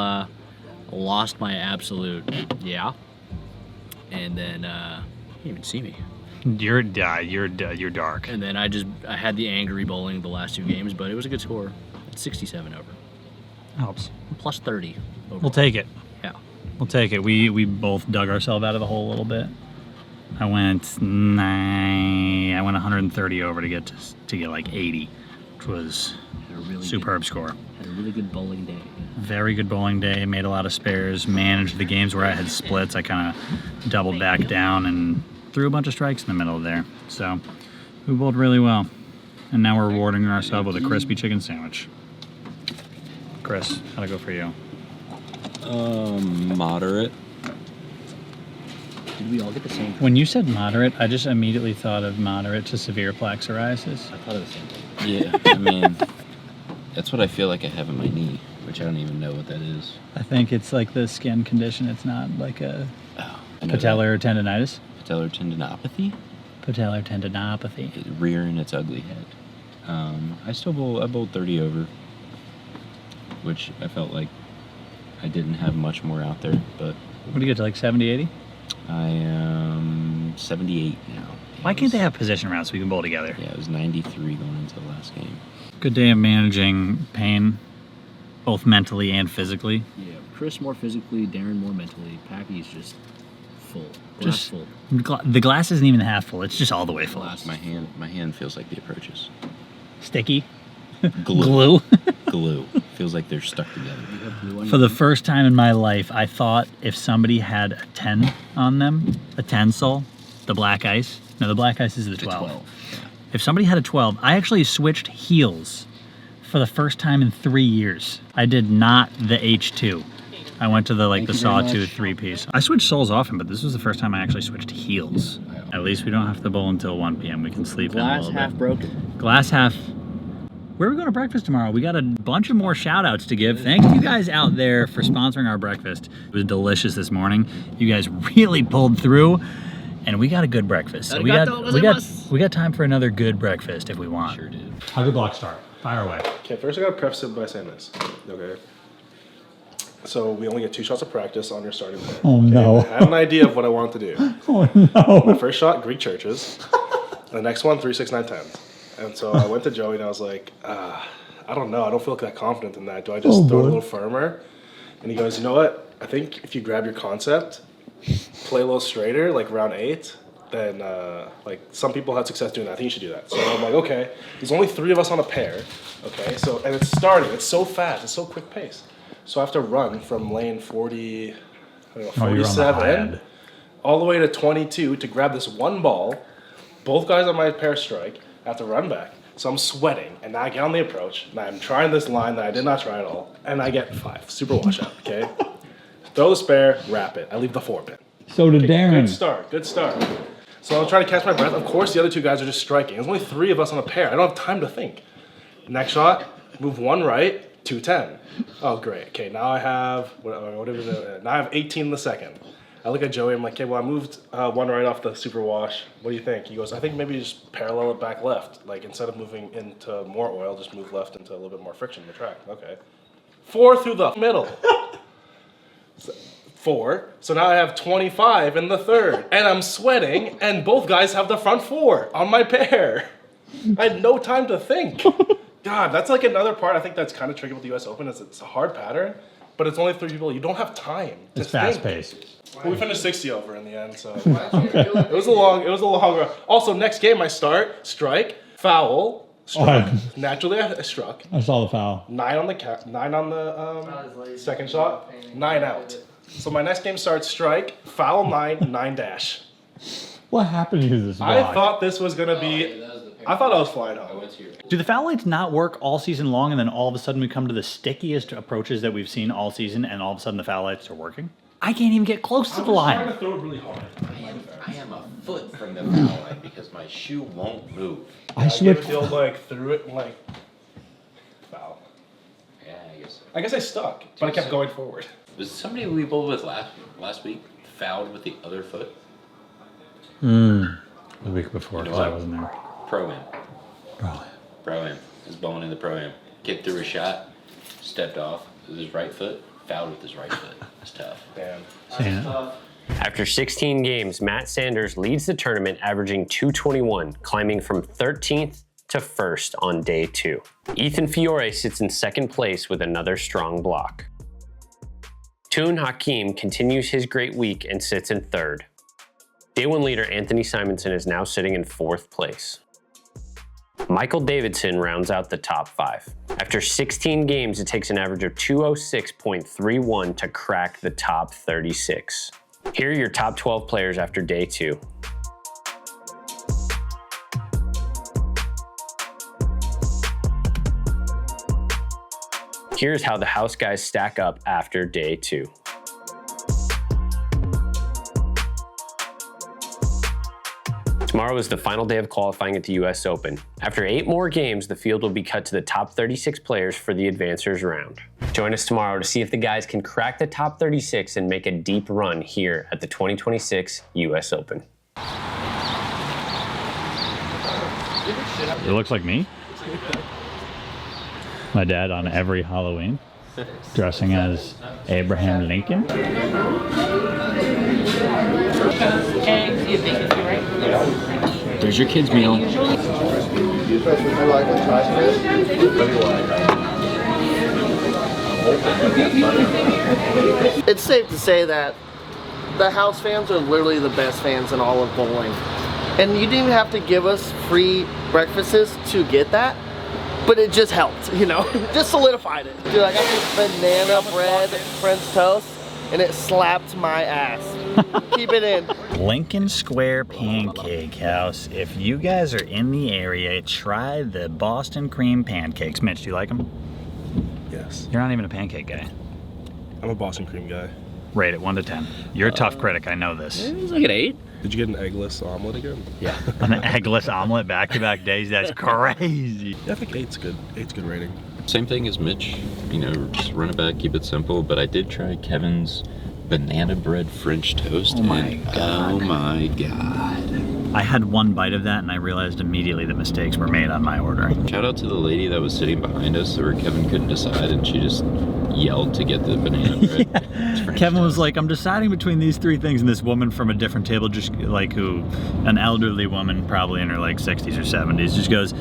lost my absolute and then you didn't even see me.
You're dark.
And then I had the angry bowling the last two games, but it was a good score. It's 67 over.
Helps.
Plus 30. Overall.
We'll take it.
Yeah.
We'll take it. We both dug ourselves out of the hole a little bit. I went 130 over to get like 80, which was a really superb score.
Had a really good bowling day.
Very good bowling day. Made a lot of spares. Managed the games where I had splits. I kind of doubled back down and threw a bunch of strikes in the middle there. So we bowled really well. And now we're rewarding ourselves with a crispy chicken sandwich. Kris, how'd it go for you?
Moderate.
Did we all get the same?
When you said moderate, I just immediately thought of moderate to severe plaque psoriasis.
I thought of the same thing.
Yeah, I mean, that's what I feel like I have in my knee, which I don't even know what that is.
I think it's like the skin condition. It's not like a patellar tendonitis.
Patellar tendinopathy?
Patellar tendinopathy.
Rearing its ugly head. I bowled 30 over, which I felt like I didn't have much more out there, but...
What do you get to, like 70, 80?
I am 78 now.
Why can't they have position rounds so we can bowl together?
Yeah, it was 93 going into the last game.
Good day of managing pain, both mentally and physically.
Yeah, Kris more physically, Darren more mentally. Packy's just full.
Just
full.
The glass isn't even half full. It's just all the way full.
My hand feels like the approaches.
Sticky.
Glue.
Glue.
Glue. feels like they're stuck together.
For the first time in my life, I thought if somebody had a 10 on them, a 10 sol, the black ice. No, the black ice is the 12. If somebody had a 12, I actually switched heels for the first time in 3 years. I did not the H2. I went to the sawtooth 3-piece. I switch soles often, but this was the first time I actually switched heels. At least we don't have to bowl until 1 p.m. We can sleep in a little bit.
Glass half broken.
Glass half. Where are we going to breakfast tomorrow? We got a bunch of more shout outs to give. Thank you guys out there for sponsoring our breakfast. It was delicious this morning. You guys really pulled through, and we got a good breakfast. So we got time for another good breakfast if we want. Sure did. How'd your block start? Fire away.
Okay, first I gotta preface it by saying this. Okay. So we only get 2 shots of practice on your starting point.
Oh no.
I had an idea of what I wanted to do.
Oh no.
My first shot, Greek churches. The next one, 3, 6, 9, 10s. And so I went to Joey and I was like, I don't know. I don't feel that confident in that. Do I just throw it a little firmer? And he goes, you know what? I think if you grab your concept, play a little straighter, like round 8, then like some people had success doing that. I think you should do that. So I'm like, okay. There's only 3 of us on a pair. Okay. So, and it's starting. It's so fast. It's so quick pace. So I have to run from lane 40, I don't know, 47, all the way to 22 to grab this one ball. Both guys on my pair strike. I have to run back. So I'm sweating, and now I get on the approach, and I'm trying this line that I did not try at all, and I get 5. Super washout, okay? Throw the spare, wrap it. I leave the 4 pin.
So did Darren.
Good start. So I'm trying to catch my breath. Of course, the other 2 guys are just striking. There's only 3 of us on a pair. I don't have time to think. Next shot, move 1 right, 210. Oh, great. Okay, now I have, now I have 18 in the second. I look at Joey, I'm like, okay, well, I moved 1 right off the super wash. What do you think? He goes, I think maybe just parallel it back left. Like, instead of moving into more oil, just move left into a little bit more friction in the track. Okay. 4 through the middle. 4. So now I have 25 in the third. And I'm sweating, and both guys have the front 4 on my pair. I had no time to think. God, that's like another part I think that's kind of tricky with the US Open is it's a hard pattern, but it's only 3 people. You don't have time to
It's fast paced.
We finished 60 over in the end, so it was a long run. Also, next game I start, strike, foul, struck. Naturally I struck.
I saw the foul.
9 on the 9 on the second shot, 9 out. So my next game starts strike, foul 9, 9 dash.
What happened to this block?
I thought this was gonna be. I thought I was flying home.
Do the foul lights not work all season long, and then all of a sudden we come to the stickiest approaches that we've seen all season, and all of a sudden the foul lights are working? I can't even get close to the line.
I'm trying to throw it really hard.
I am a foot from the foul line because my shoe won't move.
I feel like threw it like foul.
Yeah, I guess.
I guess I stuck, but I kept going forward.
Was somebody we bowled with last week fouled with the other foot?
The week before,
You know
because I
what?
wasn't there.
Pro-am.
Probably.
Pro-am. Was bowling in the pro-am. Kid threw a shot, stepped off with his right foot, fouled with his right foot. That's tough.
Damn.
That's
tough.
After 16 games, Matt Sanders leads the tournament, averaging 221, climbing from 13th to 1st on day 2. Ethan Fiore sits in 2nd place with another strong block. Toon Hakeem continues his great week and sits in 3rd. Day 1 leader Anthony Simonson is now sitting in 4th place. Michael Davidson rounds out the top 5. After 16 games, it takes an average of 206.31 to crack the top 36. Here are your top 12 players after day 2. Here's how the house guys stack up after day 2. Tomorrow is the final day of qualifying at the US Open. After 8 more games, the field will be cut to the top 36 players for the advancers round. Join us tomorrow to see if the guys can crack the top 36 and make a deep run here at the 2026 US Open.
It looks like me. My dad on every Halloween, dressing as Abraham Lincoln.
Eggs, you think it's right?
There's your kids' meal.
It's safe to say that the house fans are literally the best fans in all of bowling. And you didn't even have to give us free breakfasts to get that. but it just helped, you know? Just solidified it. Dude, I got this banana bread French toast, and it slapped my ass. Keep it in.
Lincoln Square Pancake House. If you guys are in the area, try the Boston cream pancakes. Mitch, do you like them?
Yes.
You're not even a pancake guy.
I'm a Boston cream guy.
Rate it 1 to 10. You're a tough critic, I know this.
It was like an 8.
Did you get an eggless omelet again?
Yeah.
An eggless omelet back-to-back days, that's crazy.
Yeah, I think 8's good. 8's good rating.
Same thing as Mitch, you know, just run it back, keep it simple, but I did try Kevin's banana bread French toast.
Oh my God.
Oh my God.
I had one bite of that and I realized immediately that mistakes were made on my ordering.
Shout out to the lady that was sitting behind us where Kevin couldn't decide and she just yelled to get the banana bread.
Yeah. Kevin was like, I'm deciding between these 3 things, and this woman from a different table, just like an elderly woman, probably in her like 60s or 70s, just goes,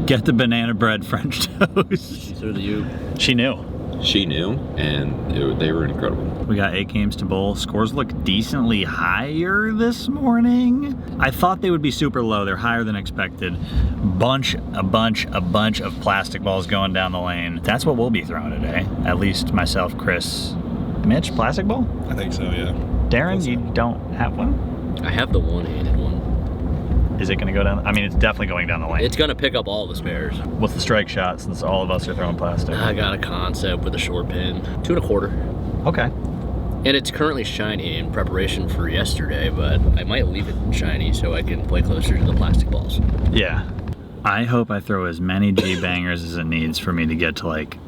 get the banana bread French toast.
So do you.
She knew.
She knew, and they were incredible.
We got 8 games to bowl. Scores look decently higher this morning. I thought they would be super low. They're higher than expected. A bunch of plastic balls going down the lane. That's what we'll be throwing today. At least myself, Kris. Mitch, plastic ball?
I think so, yeah.
Darren, you don't have one?
I have the one-handed one.
Is it gonna go down? I mean, it's definitely going down the lane.
It's gonna pick up all the spares.
What's the strike shot since all of us are throwing plastic?
I got a concept with a short pin. 2 1/4.
Okay.
And it's currently shiny in preparation for yesterday, but I might leave it shiny so I can play closer to the plastic balls.
Yeah. I hope I throw as many G-bangers as it needs for me to get to like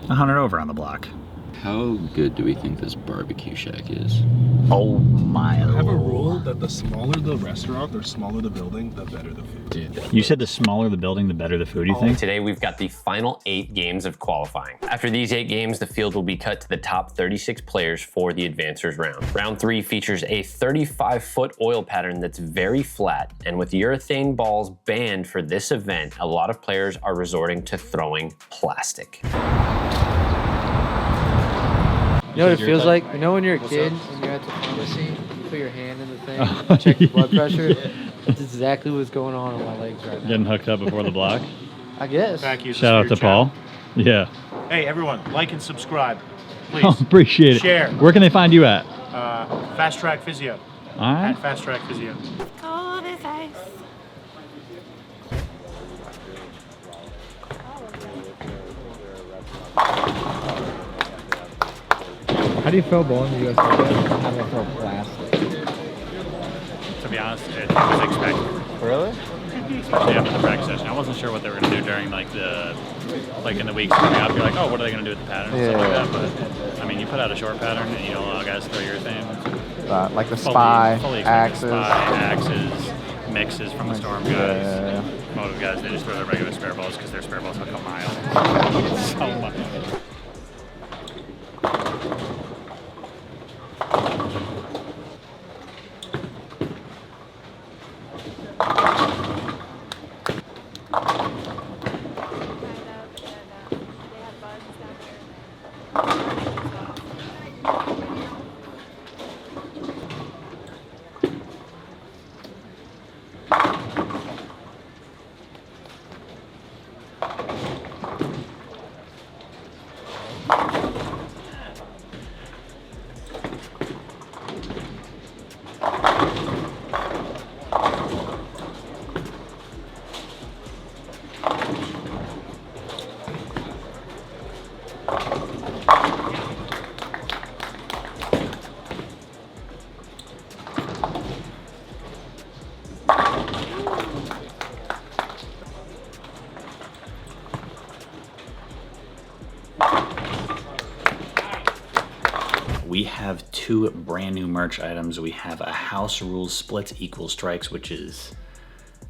100 over on the block.
How good do we think this barbecue shack is?
Oh my
I have a
Lord.
rule that the smaller the restaurant or smaller the building, the better the food.
Dude.
You said the smaller the building, the better the food, you think?
Today we've got the final 8 games of qualifying. After these 8 games, the field will be cut to the top 36 players for the advancers round. Round 3 features a 35-foot oil pattern that's very flat, and with urethane balls banned for this event, a lot of players are resorting to throwing plastic.
You know what it feels like? You know when you're a kid and you're at the pharmacy, you put your hand in the thing, check your blood pressure? That's exactly what's going on my legs right now.
Getting hooked up before the block?
I guess.
Shout out to Paul. Yeah.
Hey, everyone, like and subscribe, please.
Oh, appreciate it.
Share.
Where can they find you at?
Fast Track Physio.
All right.
At Fast Track Physio.
Cold as ice.
How do you feel bowling the US Open? How do I feel plastic?
To be honest, it was expected.
Really?
Especially after the practice session. I wasn't sure what they were going to do during in the weeks coming up. You're like, oh, what are they going to do with the pattern and stuff like that. But I mean, you put out a short pattern and you don't allow guys to throw your thing.
Like the spy, axes.
Axes, mixes from the storm guys. Motive guys, they just throw their regular spare balls because their spare balls hook a mile. So much. We have 2 brand new merch items. We have a House Rules Splits Equal Strikes, which is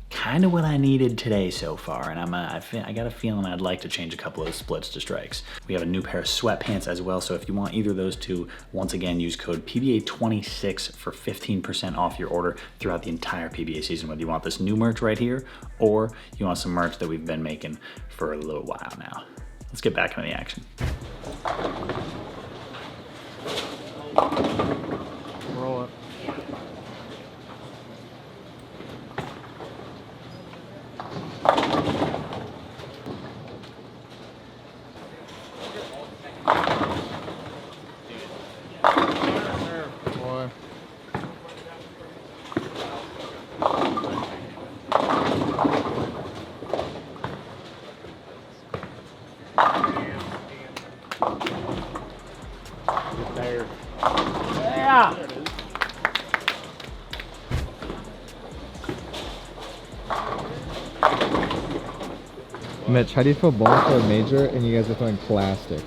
kind of what I needed today so far. And I got a feeling I'd like to change a couple of those splits to strikes. We have a new pair of sweatpants as well. So if you want either of those 2, once again, use code PBA26 for 15% off your order throughout the entire PBA season, whether you want this new merch right here or you want some merch that we've been making for a little while now. Let's get back into the action.
Roll it.
Yeah!
Mitch, how do you feel bowling for a major and you guys are throwing plastic?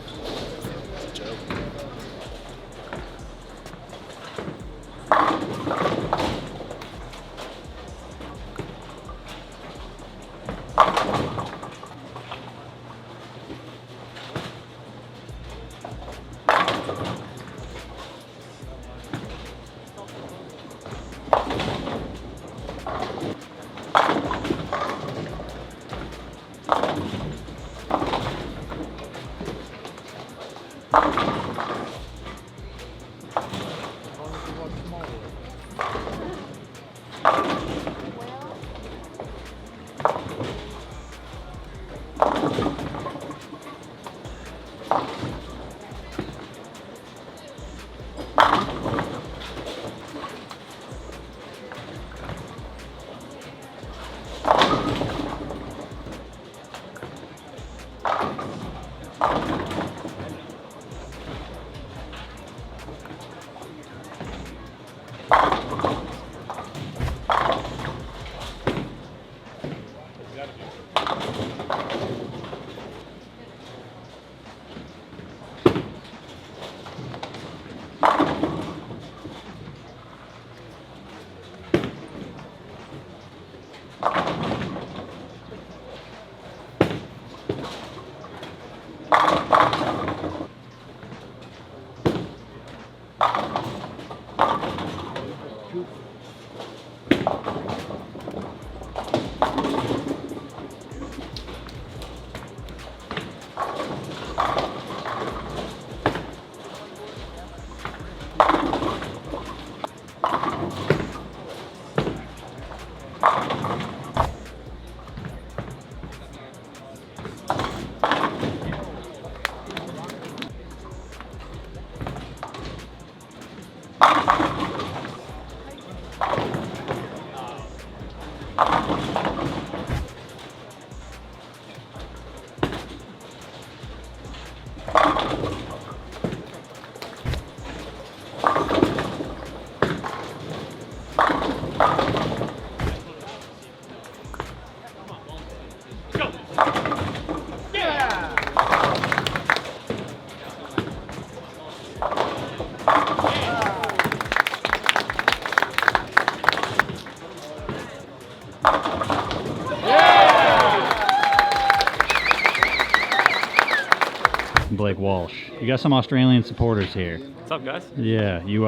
Blake Walsh. You got some Australian supporters here.
What's up, guys?
Yeah, you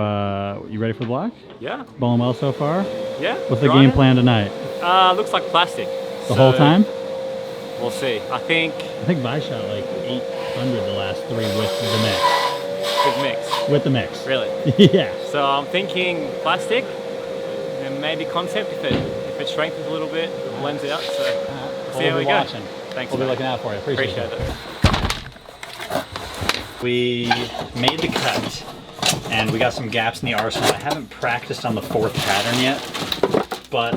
ready for the block?
Yeah.
Bowling well so far?
Yeah.
What's the game plan tonight?
Looks like plastic.
The whole time?
We'll see. I think
Vi shot like 800 the last 3 with the mix.
with mix.
With the mix.
Really?
Yeah.
So I'm thinking plastic and maybe concept if it strengthens a little bit, blends it out. So we'll see how we go.
Watching.
Thanks.
We'll be looking out for you. Appreciate
it.
We made the cut and we got some gaps in the arsenal. I haven't practiced on the 4th pattern yet, but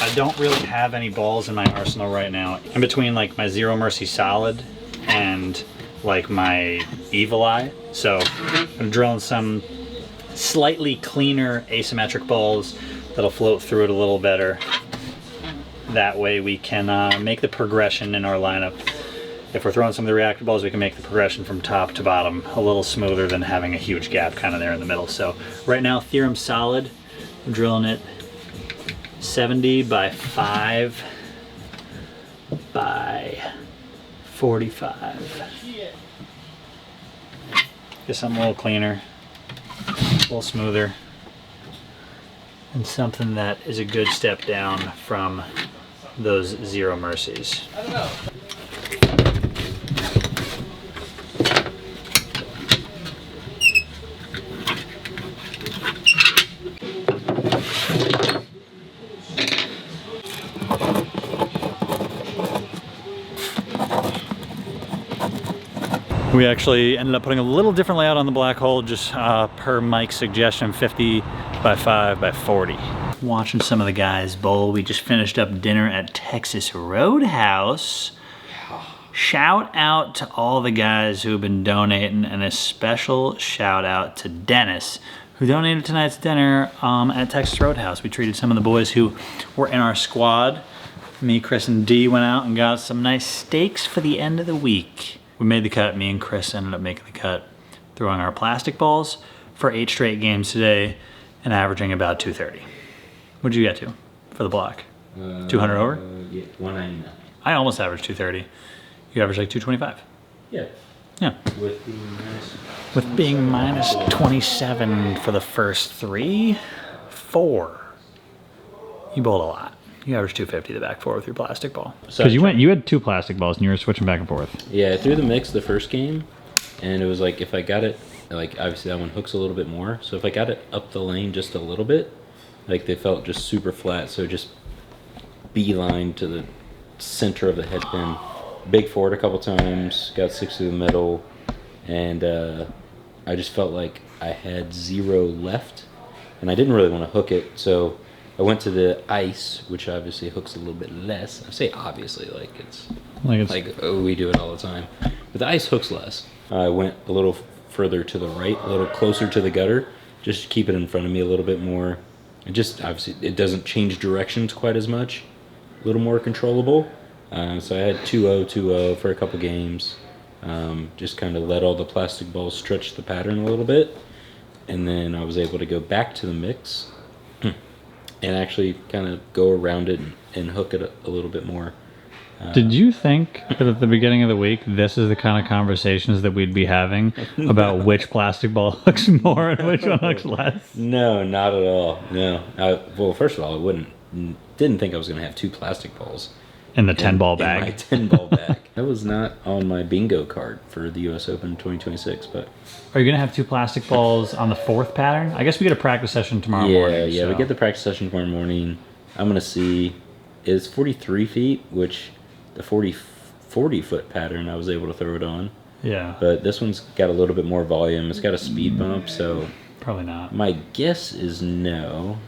I don't really have any balls in my arsenal right now. In between like my Zero Mercy Solid and like my Evil Eye. So I'm drilling some slightly cleaner asymmetric balls that'll float through it a little better. That way we can make the progression in our lineup. If we're throwing some of the reactor balls, we can make the progression from top to bottom a little smoother than having a huge gap kind of there in the middle. So right now, Theorem Solid, I'm drilling it 70 by 5 by 45. Get something a little cleaner, a little smoother, and something that is a good step down from those Zero Mercies.
I don't know.
We actually ended up putting a little different layout on the black hole, just per Mike's suggestion, 50 by 5 by 40. Watching some of the guys bowl. We just finished up dinner at Texas Roadhouse. Shout out to all the guys who've been donating, and a special shout out to Dennis, who donated tonight's dinner at Texas Roadhouse. We treated some of the boys who were in our squad. Me, Kris, and D went out and got some nice steaks for the end of the week. We made the cut. Me and Kris ended up making the cut, throwing our plastic balls for 8 straight games today and averaging about 230. What'd you get to for the block? 200 over?
Yeah, 199.
I almost averaged 230. You averaged like 225.
Yeah.
Yeah. With being minus 27 for the first 3, 4. You bowled a lot. You averaged 250 the back 4 with your plastic ball. Because you had 2 plastic balls and you were switching back and forth.
Yeah, I threw the mix the first game, and it was like if I got it, like obviously that one hooks a little bit more. So if I got it up the lane just a little bit, like they felt just super flat. So just beeline to the center of the head pin. Big forward a couple times, got 6 through the middle, and I just felt like I had 0 left, and I didn't really want to hook it. So I went to the ice, which obviously hooks a little bit less. I say obviously, like it's oh, we do it all the time. But the ice hooks less. I went a little further to the right, a little closer to the gutter, just to keep it in front of me a little bit more. It just, obviously, it doesn't change directions quite as much. A little more controllable. So I had 2-0, 2-0 for a couple games. Just kind of let all the plastic balls stretch the pattern a little bit. And then I was able to go back to the mix and actually kind of go around it and hook it a little bit more.
Did you think that at the beginning of the week, this is the kind of conversations that we'd be having about which plastic ball hooks more and which one hooks less?
No, not at all. No. Well, first of all, I didn't think I was going to have 2 plastic balls.
In the 10-ball bag.
In my 10-ball bag. That was not on my bingo card for the U.S. Open 2026, but...
Are you going to have 2 plastic balls on the 4th pattern? I guess we get a practice session tomorrow morning.
Yeah, we get the practice session tomorrow morning. I'm going to see... It's 43 feet, which the 40-foot pattern, I was able to throw it on.
Yeah.
But this one's got a little bit more volume. It's got a speed bump, so...
Probably not.
My guess is no.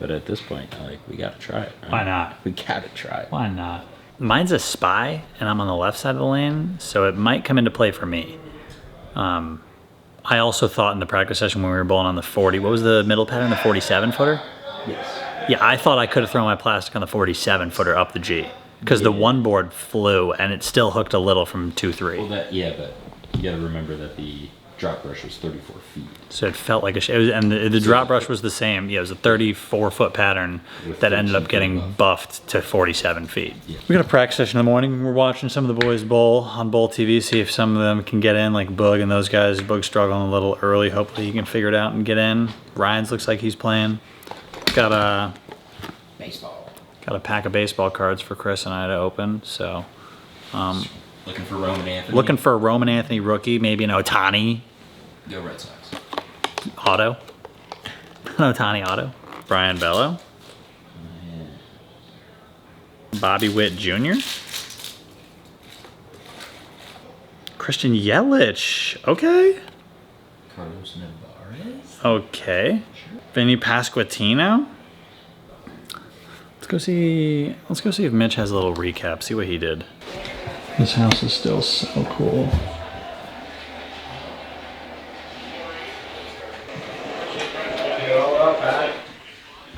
But at this point, we gotta try it. Right?
Why not?
We gotta try it.
Why not? Mine's a spy, and I'm on the left side of the lane, so it might come into play for me. I also thought in the practice session when we were bowling on the 40, what was the middle pattern, the 47 footer?
Yes.
Yeah, I thought I could have thrown my plastic on the 47 footer up the G, because the one board flew, and it still hooked a little from 2-3.
Well, but you gotta remember that the drop brush was 34 feet.
So it felt like and the drop brush was the same. Yeah, it was a 34-foot pattern that ended up getting buffed to 47 feet. Yeah. We got a practice session in the morning. We're watching some of the boys bowl on Bowl TV, see if some of them can get in, like Boog and those guys. Boog's struggling a little early. Hopefully he can figure it out and get in. Ryan's looks like he's playing. Got a pack of baseball cards for Kris and I to open. So
looking for Roman Anthony.
Looking for a Roman Anthony rookie, maybe an Ohtani.
Go Red Sox.
Auto. An Ohtani auto. Brian Bello. Bobby Witt Jr. Christian Yelich. Okay.
Carlos Nevarez.
Okay. Vinny Pasquantino. Let's go see if Mitch has a little recap. See what he did. This house is still so cool.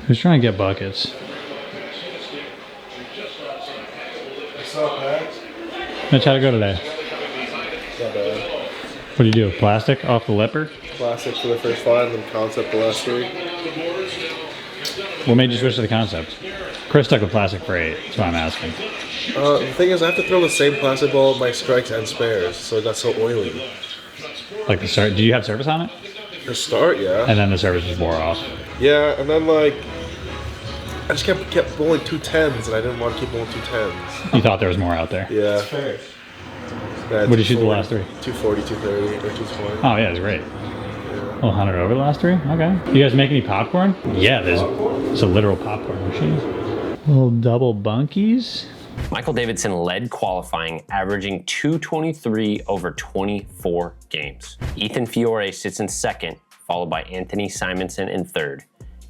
Who's trying to get buckets? Mitch, how'd it go today?
Not bad.
What do you do? Plastic off the lipper?
Plastic for the first 5, then concept the last 3.
What made you switch to the concept? Kris stuck with plastic for 8. That's why I'm asking.
The thing is, I have to throw the same plastic ball at my strikes and spares, so it got so oily.
Like the start? Do you have service on it?
The start, yeah.
And then the service just wore off.
Yeah, and then I just kept bowling 2 10s, and I didn't want to keep bowling 2 10s.
You thought there was more out there?
Yeah.
What did you shoot the last 3?
240, 230, or 220.
Oh yeah, it was great. A little 100 over the last 3? Okay. You guys make any popcorn? Yeah, there's a literal popcorn machine. Little double bunkies.
Michael Davidson led qualifying, averaging 223 over 24 games. Ethan Fiore sits in second, followed by Anthony Simonson in third.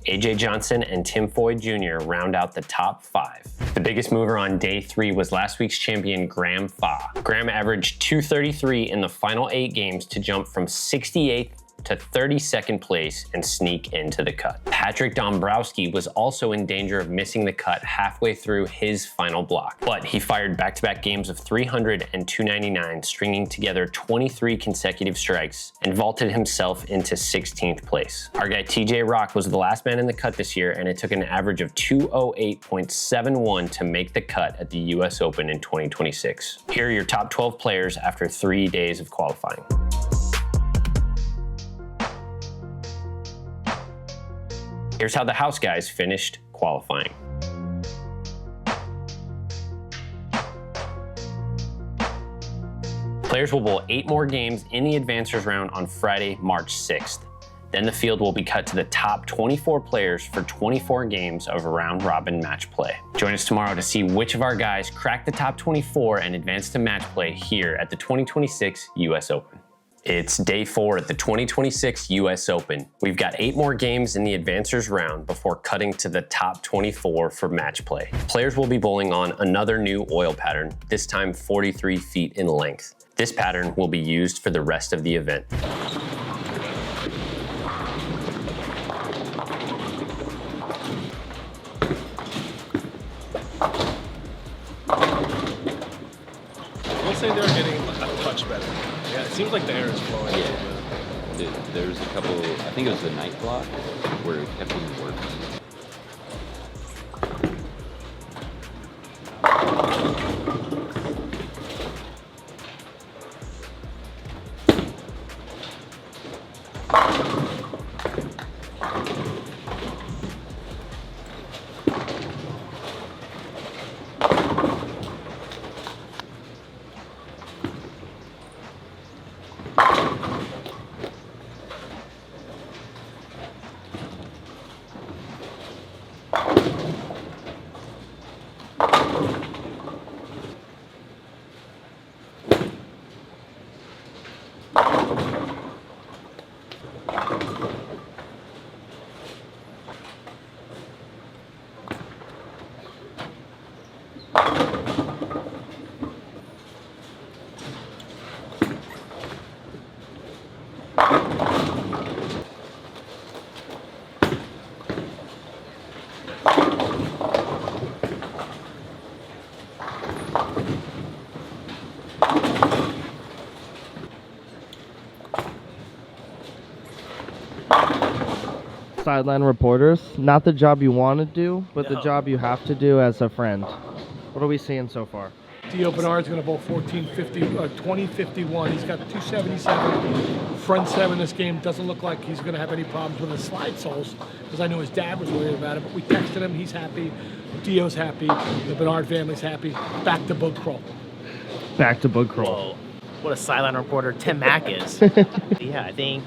AJ Johnson and Tim Foy Jr. round out the top 5. The biggest mover on day 3 was last week's champion Graham Fa. Graham averaged 233 in the final 8 games to jump from 68th to 32nd place and sneak into the cut. Patrick Dombrowski was also in danger of missing the cut halfway through his final block, but he fired back-to-back games of 300 and 299, stringing together 23 consecutive strikes and vaulted himself into 16th place. Our guy TJ Rock was the last man in the cut this year, and it took an average of 208.71 to make the cut at the US Open in 2026. Here are your top 12 players after 3 days of qualifying. Here's how the house guys finished qualifying. Players will bowl 8 more games in the advancers round on Friday, March 6th. Then the field will be cut to the top 24 players for 24 games of round robin match play. Join us tomorrow to see which of our guys crack the top 24 and advance to match play here at the 2026 US Open. It's day 4 at the 2026 US Open. We've got 8 more games in the advancers round before cutting to the top 24 for match play. Players will be bowling on another new oil pattern, this time 43 feet in length. This pattern will be used for the rest of the event.
We'll say they're getting a touch better. Yeah, it seems like the air is flowing.
Yeah. There was a couple, I think it was the night block where it kept getting worse.
Sideline reporters, not the job you want to do, but the job you have to do as a friend. What are we seeing so far?
Dio Bernard's going to bowl 2051. He's got 277 front 7 this game. Doesn't look like he's going to have any problems with his slide soles, because I know his dad was worried about it, but we texted him. He's happy. Dio's happy. The Bernard family's happy. Back to Boog Krol.
Back to Boog Krol.
What a sideline reporter Tim Mack is. Yeah, I think.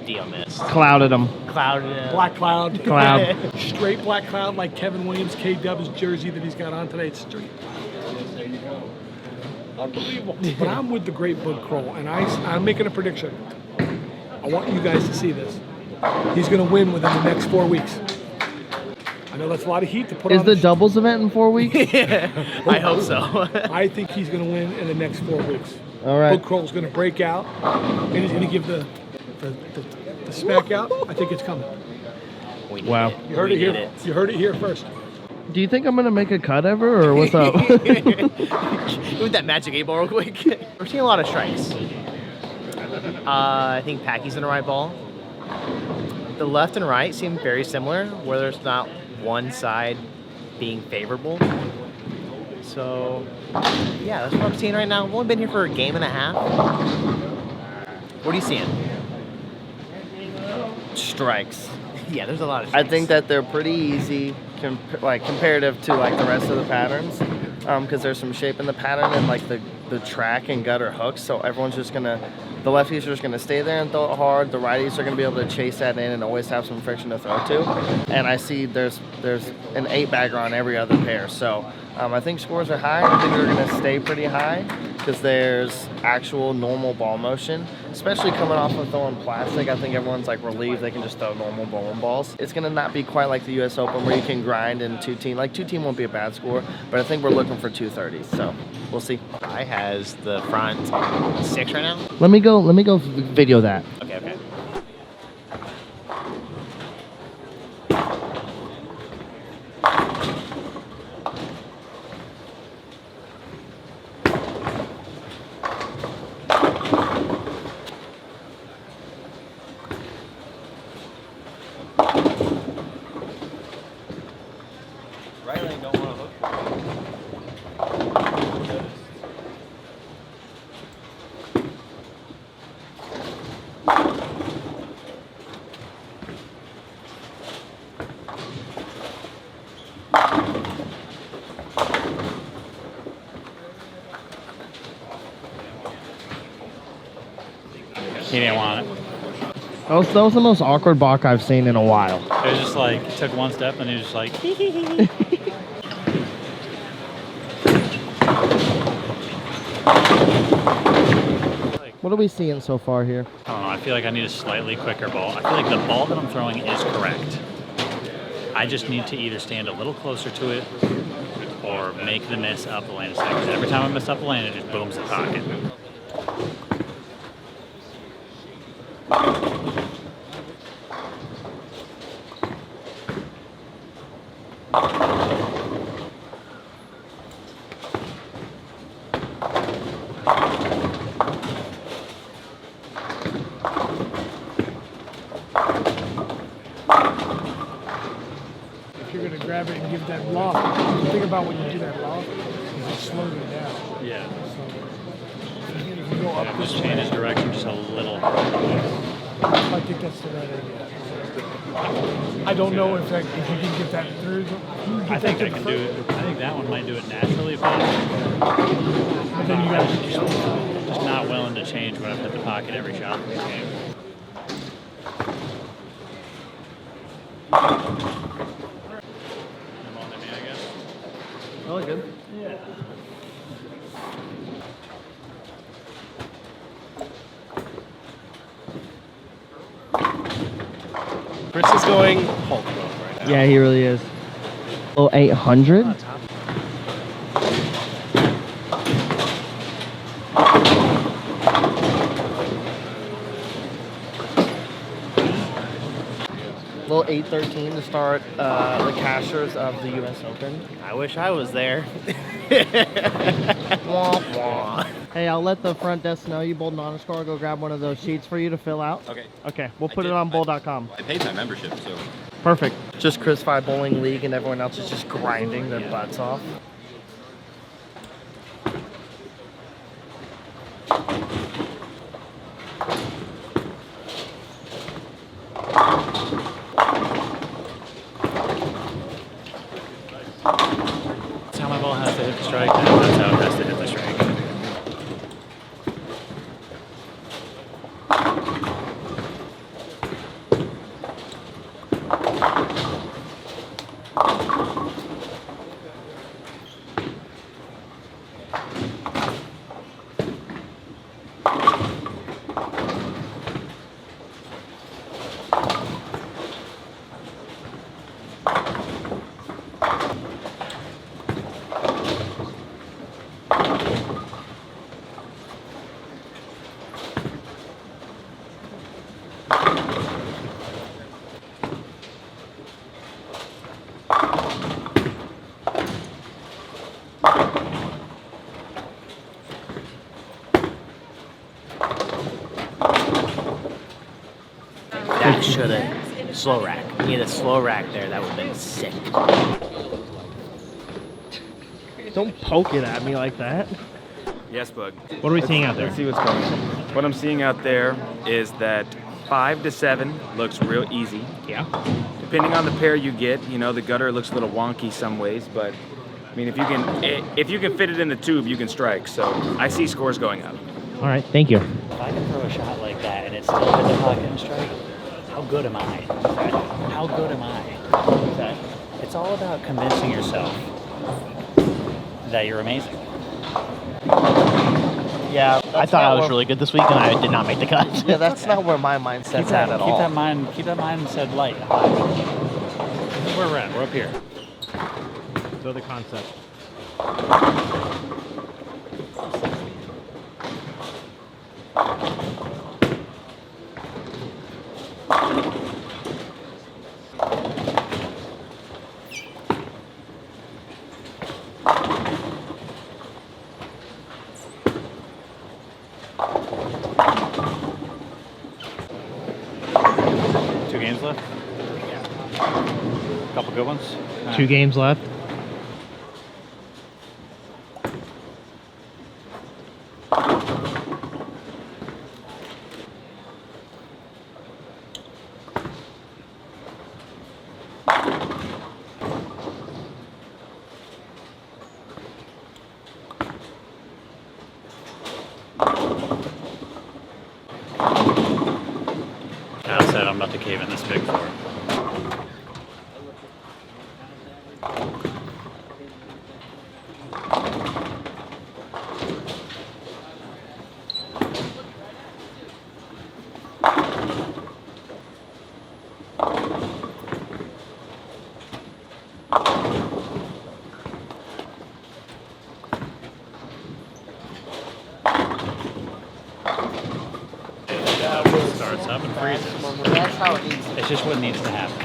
Dio missed.
Clouded him.
Clouded him.
Black cloud.
Cloud.
Straight black cloud like Kevin Williams, K-Dub's jersey that he's got on today. It's straight. There you go. Unbelievable. But I'm with the great Boog Krol, and I'm making a prediction. I want you guys to see this. He's going to win within the next 4 weeks. I know that's a lot of heat to put on.
Is the doubles event in 4 weeks?
I hope so.
I think he's going to win in the next 4 weeks.
All right.
Boog Krol's going to break out, and he's going to give the smack out. I think it's coming.
Wow.
You heard it here. You heard it here first.
Do you think I'm going to make a cut ever, or what's up?
With that magic 8 ball real quick. We're seeing a lot of strikes. I think Packy's in the right ball. The left and right seem very similar, where there's not one side being favorable. So, yeah, that's what I'm seeing right now. I've only been here for a game and a half. What are you seeing?
Strikes.
Yeah, there's a lot of strikes.
I think that they're pretty easy, comparative to like the rest of the patterns, because there's some shape in the pattern and like the track and gutter hooks. So everyone's just gonna, the lefties are just gonna stay there and throw it hard. The righties are gonna be able to chase that in and always have some friction to throw to. And I see there's an 8-bagger on every other pair. So I think scores are high. I think they're gonna stay pretty high. because there's actual normal ball motion, especially coming off of throwing plastic. I think everyone's like relieved they can just throw normal bowling balls. It's gonna not be quite like the US Open where you can grind in 2-team. Like 2-team won't be a bad score, but I think we're looking for 230s, so we'll see.
I has the front 6 right now.
Let me go video that.
Okay, okay.
He didn't want it.
That was the most awkward balk I've seen in a while.
It was just like, he took one step and he was just like, hee hee hee.
What are we seeing so far here?
I don't know, I feel like I need a slightly quicker ball. I feel like the ball that I'm throwing is correct. I just need to either stand a little closer to it or make the miss up the lane a second. Every time I miss up the lane, it just booms the pocket.
If you're gonna grab it and give that loft, the thing about when you do that loft is it slows it down.
Yeah.
So if you go up this
Just
way,
change his direction just a little.
I think that's the right idea. I don't know if you can get that through.
I think I can do it. I think that one might do it naturally, but
then you gotta
just not willing to change when I've hit the pocket every shot in this game.
Oh, good.
Yeah.
Kris is going Hulk mode right now.
Yeah, he really is. Oh, 800? Little 813 to start the cashers of the US Open.
I wish I was there.
Wah, wah. Hey, I'll let the front desk know you bowled an honor score. I'll go grab one of those sheets for you to fill out.
Okay.
Okay, we'll put it on bowl.com.
I paid my membership, so.
Perfect. Just Kris 5 Bowling League and everyone else is just grinding their butts off.
That's how my ball has to hit the strike, and that's how it has to hit the strike.
That should have slow rack. You need a slow rack there. That would have been sick.
Don't poke it at me like that.
Yes, Boog.
What are we seeing out there?
Let's see what's going on. What I'm seeing out there is that 5 to 7 looks real easy.
Yeah.
Depending on the pair you get, you know, the gutter looks a little wonky some ways, but I mean, if you can fit it in the tube, you can strike. So I see scores going up.
All right, thank you.
If I can throw a shot like that and it's still hit the pocket and strike, how good am I? How good am I? It's all about convincing yourself that you're amazing.
Yeah, I thought I was really good this week, and I did not make the cut.
Yeah, that's not where my mindset's at all.
Keep that mindset light. That's where we're at. We're up here.
So the concept.
2 games left? Yeah. Couple good ones?
2 games left.
I said I'm not to cave in this big for. Starts up and freezes.
That's how it needs to be.
It's just what needs to happen.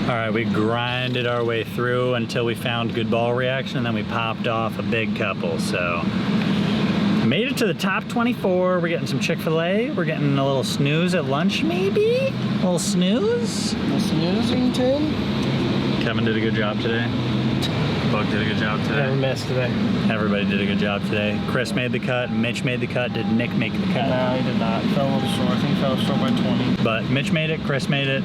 All right, we grinded our way through until we found good ball reaction, and then we popped off a big couple. So made it to the top 24. We're getting some Chick-fil-A. We're getting a little snooze at lunch, maybe? A little snooze?
A snoozington?
Keven did a good job today. Boog did a good job today.
Never missed today.
Everybody did a good job today. Kris made the cut. Mitch made the cut. Did Nick make the cut?
No, he did not. Fell a little short. I think he fell short by 20.
But Mitch made it. Kris made it.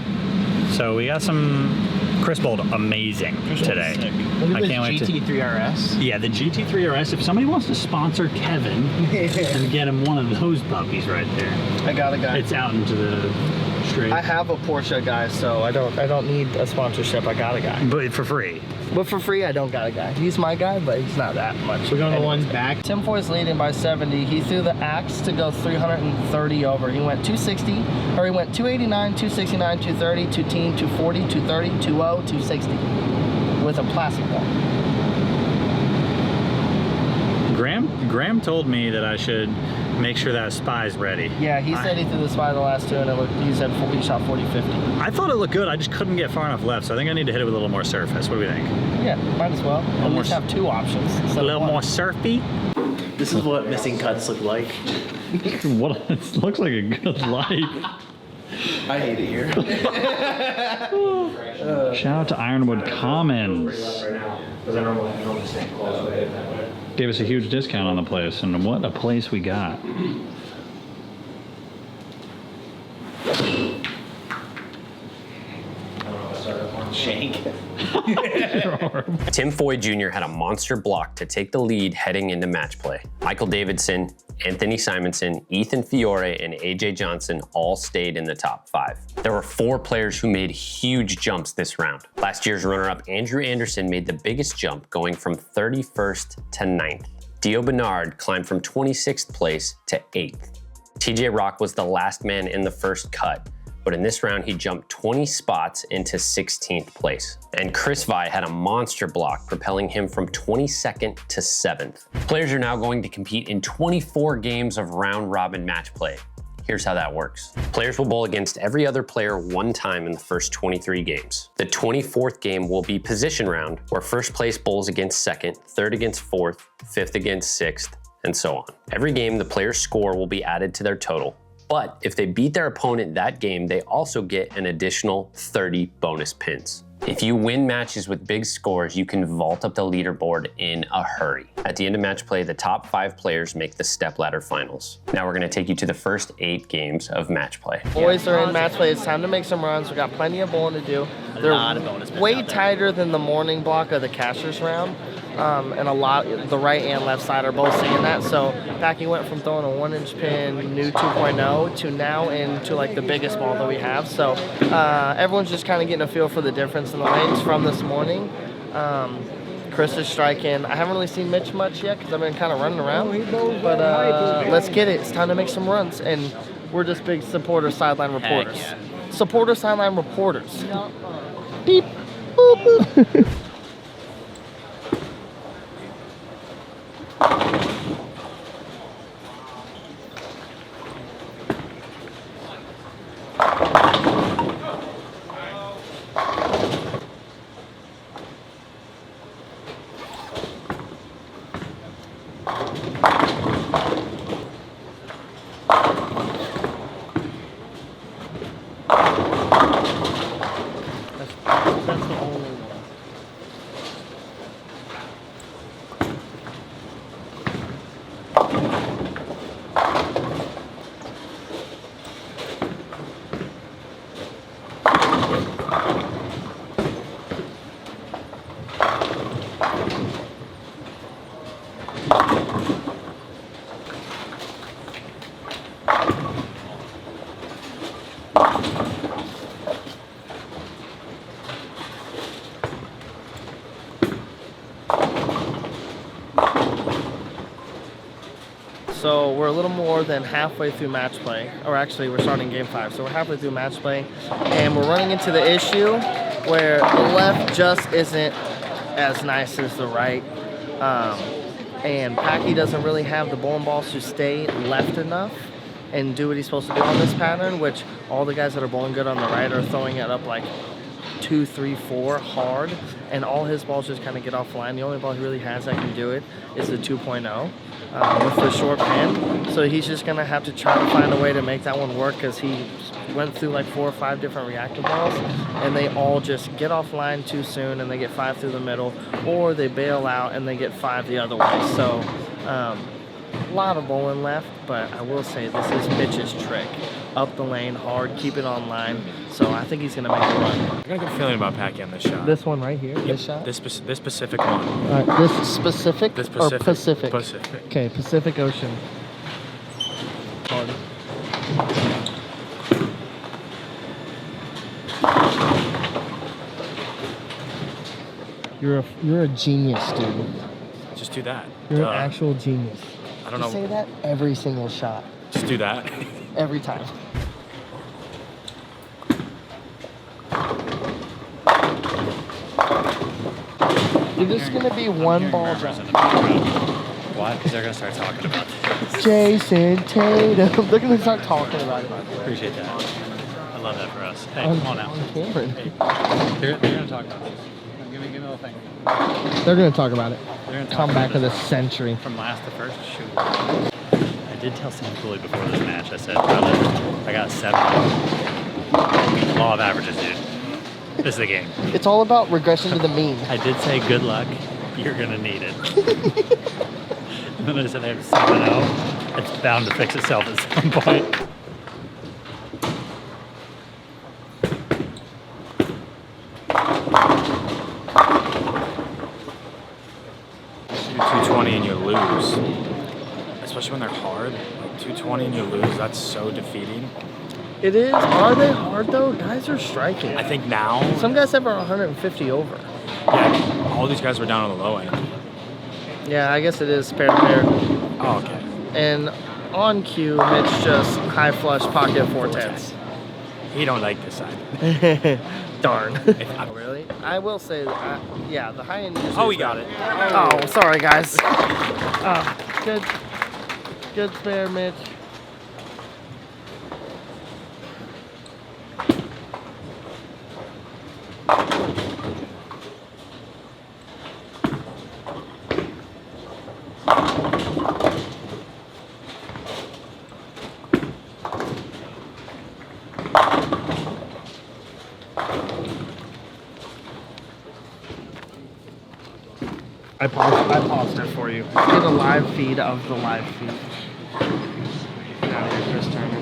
So we got some. Kris bowled amazing today.
Look
I
at
can't wait
this
to.
GT3 RS.
Yeah, the GT3 RS. If somebody wants to sponsor Keven and get him one of those puppies right there.
I got a guy.
It's out into the straight.
I have a Porsche guy, so I don't need a sponsorship. I got a guy.
But for free.
But for free, I don't got a guy. He's my guy, but he's not that much.
We're going to the ones back.
Tim Foy's leading by 70. He threw the axe to go 330 over. He went 260, or he went 289, 269, 230, 210, 240, 230, 20, 260 with a plastic ball.
Graham told me that I should make sure that spy's ready.
Yeah, he said he threw the spy the last two, and he said he shot 40-50.
I thought it looked good. I just couldn't get far enough left, so I think I need to hit it with a little more surface. What do we think?
Yeah, might as well. At least have 2 options.
A little more surfy.
This is what missing cuts look like.
What? It looks like a good life.
I hate it here.
Shout out to Ironwood Commons. Gave us a huge discount on the place, and what a place we got.
Shank.
Tim Foy Jr. had a monster block to take the lead heading into match play. Michael Davidson, Anthony Simonson, Ethan Fiore, and AJ Johnson all stayed in the top 5. There were 4 players who made huge jumps this round. Last year's runner-up Andrew Anderson made the biggest jump, going from 31st to 9th. Dio Bernard climbed from 26th place to 8th. TJ Rock was the last man in the first cut, but in this round he jumped 20 spots into 16th place. And Kris had a monster block, propelling him from 22nd to 7th. Players are now going to compete in 24 games of round robin match play. Here's how that works. Players will bowl against every other player one time in the first 23 games. The 24th game will be position round, where first place bowls against second, third against fourth, fifth against sixth, and so on. Every game, the player's score will be added to their total. But if they beat their opponent that game, they also get an additional 30 bonus pins. If you win matches with big scores, you can vault up the leaderboard in a hurry. At the end of match play, the top 5 players make the Stepladder finals. Now we're gonna take you to the first 8 games of match play.
Boys are in match play. It's time to make some runs. We got plenty of bowling to do. They're way tighter than the morning block of the cashers round. And the right and left side are both seeing that. So Packy went from throwing a 1-inch pin, new 2.0, to now into like the biggest ball that we have. So everyone's just kind of getting a feel for the difference in the lanes from this morning. Kris is striking. I haven't really seen Mitch much yet because I've been kind of running around. But let's get it. It's time to make some runs. And we're just big supporter sideline reporters. Supporter sideline reporters. Beep. Boop, boop. So we're a little more than halfway through match play, or actually we're starting game 5, so we're halfway through match play, and we're running into the issue where the left just isn't as nice as the right, and Packy doesn't really have the bowling balls to stay left enough and do what he's supposed to do on this pattern, which all the guys that are bowling good on the right are throwing it up like 2, 3, 4 hard, and all his balls just kind of get off line. The only ball he really has that can do it is the 2.0 with the short pin. So he's just going to have to try to find a way to make that one work, because he went through like 4 or 5 different reactive balls, and they all just get off line too soon, and they get 5 through the middle, or they bail out and they get 5 the other way. So a lot of bowling left, but I will say this is Mitch's trick. Up the lane hard, keep it on line. So I think he's going to make a run.
I got a good feeling about Packy on this shot.
This one right here? This shot?
This specific one.
All right, this specific?
This Pacific.
Or Pacific?
Pacific.
Okay, Pacific Ocean. Hard. You're a genius, dude.
Just do that.
You're an actual genius.
I don't
Just
know.
say that every single shot.
Just do that.
Every time. You're just gonna be one ball drop.
Why? Because they're gonna start talking about this.
Jason Tatum. They're gonna start talking about it.
Appreciate that. I love that for us. Hey,
On-
come on now.
on camera.
They're gonna talk about this. Give me a little thing.
They're gonna talk about it.
They're gonna talk
Comeback
about
of the century.
From last to first, shoot. I did tell Sam Cooley before this match. I said, brother, I got 7. Law of averages, dude. This is the game.
It's all about regression to the mean.
I did say good luck. You're gonna need it. And then I said I have 7-0. It's bound to fix itself at some point.
Shoot 220 and you lose. Especially when they're hard. Like 220 and you lose, that's so defeating.
It is. Are they hard though? Guys are striking.
I think now.
Some guys have 150 over.
Yeah, all these guys were down on the low end.
Yeah, I guess it is pair to pair.
Oh, okay.
And on cue, Mitch just high flush pocket 410s.
He don't like this side.
Darn. Really? I will say that, yeah, the high end.
Oh, we got it.
Oh, sorry, guys. Good. Good spare, Mitch. I paused it for you. Get a live feed of the live feed. Now here's Chris Turner.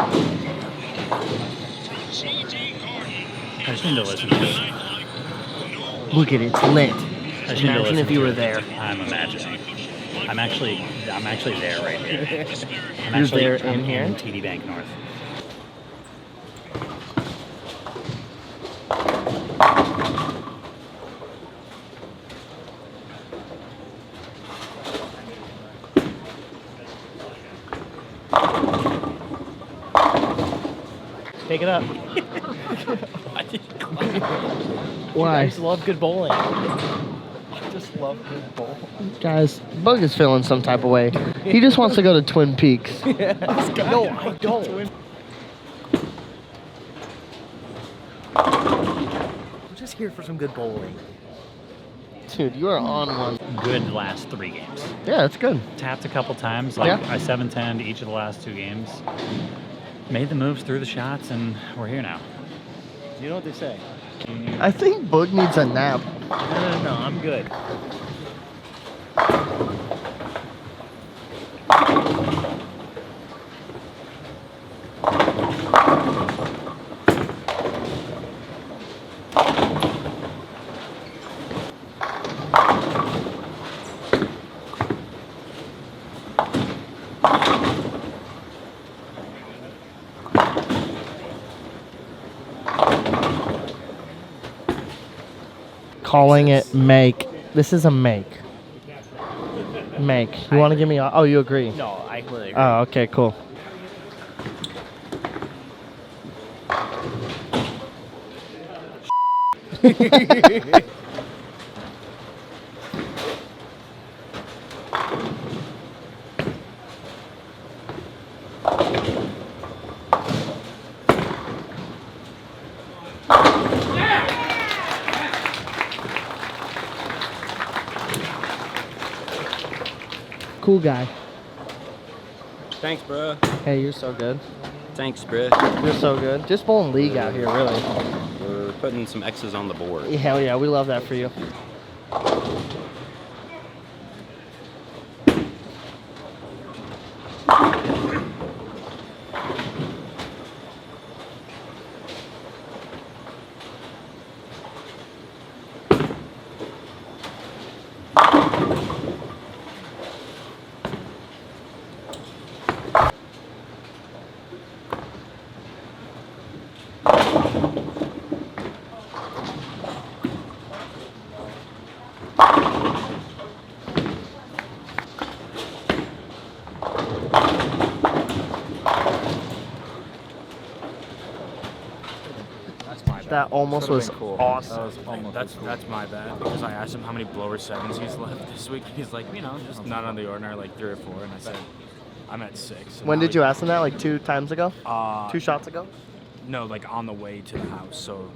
I just need to listen to it.
Look at it, it's lit.
I just need to
Imagine
listen
if you
to
were
it.
there.
I'm imagining. I'm actually there right here. I'm
You're
actually
there in here?
in TD Bank North.
Take it up. Why?
I just love good bowling. I just love good bowling.
Guys, Boog is feeling some type of way. He just wants to go to Twin Peaks.
No, I don't.
I'm just here for some good bowling. Dude, you are on one.
Good last 3 games.
Yeah, that's good.
Tapped a couple times. Like
Yeah.
I 7-10'd each of the last 2 games. Made the moves, threw the shots, and we're here now.
You know what they say?
I think Boog needs a nap.
No, I'm good.
Calling it make. This is a make. Make. You want to give me a... Oh, you agree?
No, I completely agree.
Oh, okay, cool. Cool guy.
Thanks, bro.
Hey, you're so good.
Thanks, bro.
You're so good. Just bowling league out here, really.
We're putting some X's on the board.
Hell yeah, we love that for you. That almost was awesome.
That's my bad because I asked him how many blower sevens he's left this week. He's like, just not on the ordinary, like 3 or 4, and I said, I'm at 6.
When did you ask him that? Like 2 times ago? 2 shots ago?
No, like on the way to the house, so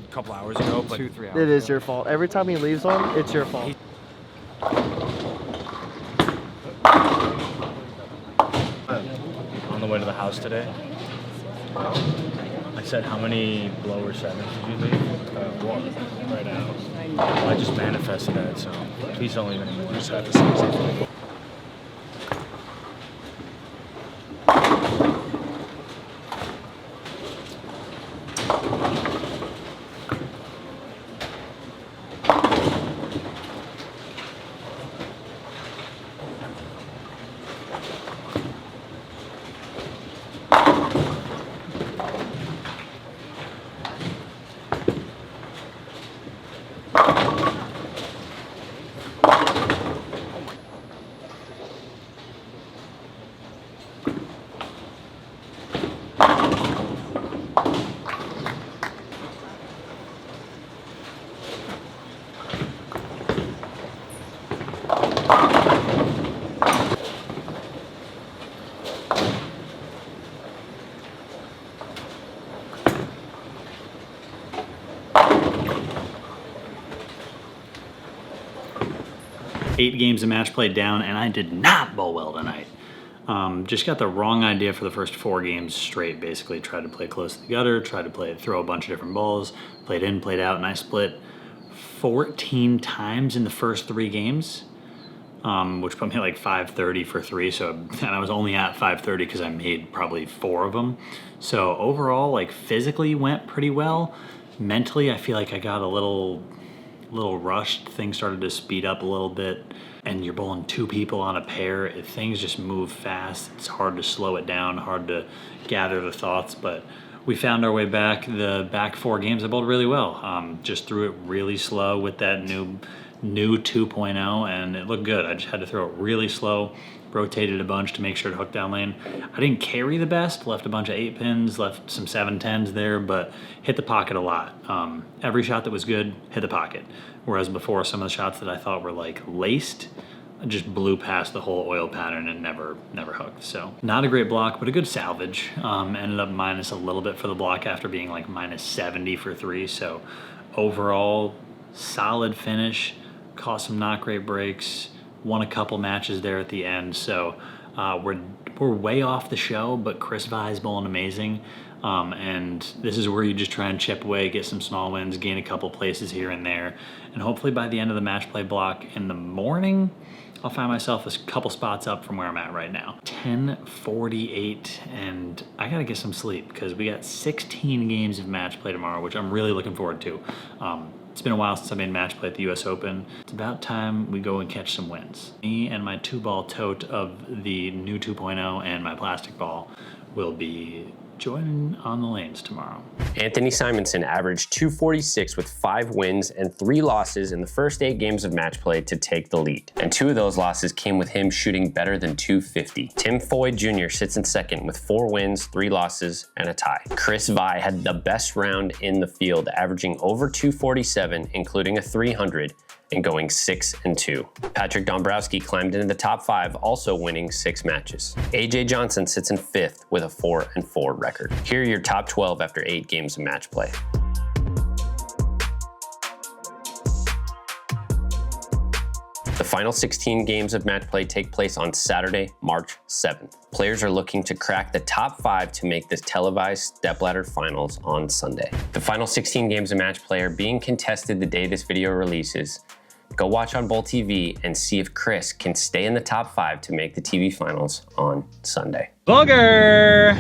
a couple hours ago. But
2-3 hours. It is your fault. Every time he leaves one, it's your fault.
On the way to the house today, I said, how many blower sevens did you leave? 1 right now. Well, I just manifested that, so please don't leave any more. Just have to say something.
8 games of match play down, and I did not bowl well tonight. Just got the wrong idea for the first 4 games straight, basically. Tried to play close to the gutter, tried to throw a bunch of different balls, played in, played out, and I split 14 times in the first 3 games, which put me like 530 for 3. So, and I was only at 530 because I made probably 4 of them. So overall, like physically went pretty well. Mentally, I feel like I got a little rushed. Things started to speed up a little bit, and you're bowling 2 people on a pair. Things just move fast. It's hard to slow it down, hard to gather the thoughts, but we found our way back. The back 4 games I bowled really well. Just threw it really slow with that new 2.0, and it looked good. I just had to throw it really slow, rotated a bunch to make sure to hook down lane. I didn't carry the best, left a bunch of 8 pins, left some 7-10s there, but hit the pocket a lot. Every shot that was good hit the pocket. Whereas before, some of the shots that I thought were like laced, I just blew past the whole oil pattern and never hooked. So not a great block, but a good salvage. Ended up minus a little bit for the block after being like minus 70 for 3. So overall, solid finish. Caught some not great breaks. Won a couple matches there at the end. So we're way off the show, but Kris Vi's bowling amazing. And this is where you just try and chip away, get some small wins, gain a couple places here and there. And hopefully by the end of the match play block in the morning, I'll find myself a couple spots up from where I'm at right now. 10:48, and I gotta get some sleep because we got 16 games of match play tomorrow, which I'm really looking forward to. It's been a while since I made match play at the US Open. It's about time we go and catch some wins. Me and my 2-ball tote of the new 2.0 and my plastic ball will be joining on the lanes tomorrow.
Anthony Simonson averaged 246 with 5 wins and 3 losses in the first 8 games of match play to take the lead. And 2 of those losses came with him shooting better than 250. Tim Foy Jr. sits in second with 4 wins, 3 losses, and a tie. Kris Vi had the best round in the field, averaging over 247, including a 300, and going 6-2. Patrick Dombrowski climbed into the top 5, also winning 6 matches. AJ Johnson sits in 5th with a 4-4 record. Here are your top 12 after 8 games of match play. The final 16 games of match play take place on Saturday, March 7th. Players are looking to crack the top 5 to make the televised Stepladder finals on Sunday. The final 16 games of match play are being contested the day this video releases. Go watch on Bowl TV and see if Kris can stay in the top 5 to make the TV finals on Sunday.
Booger!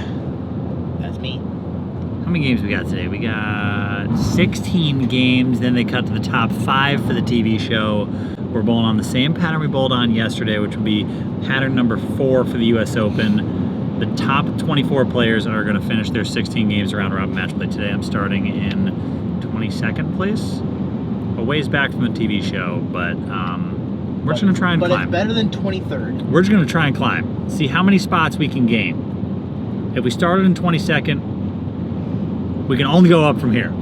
That's me.
How many games we got today? We got 16 games, then they cut to the top 5 for the TV show. We're bowling on the same pattern we bowled on yesterday, which would be pattern number 4 for the US Open. The top 24 players are gonna finish their 16 games round robin match play today. I'm starting in 22nd place. A ways back from the TV show, but we're just gonna try and climb.
But it's better than 23rd.
We're just gonna try and climb. See how many spots we can gain. If we started in 22nd, we can only go up from here.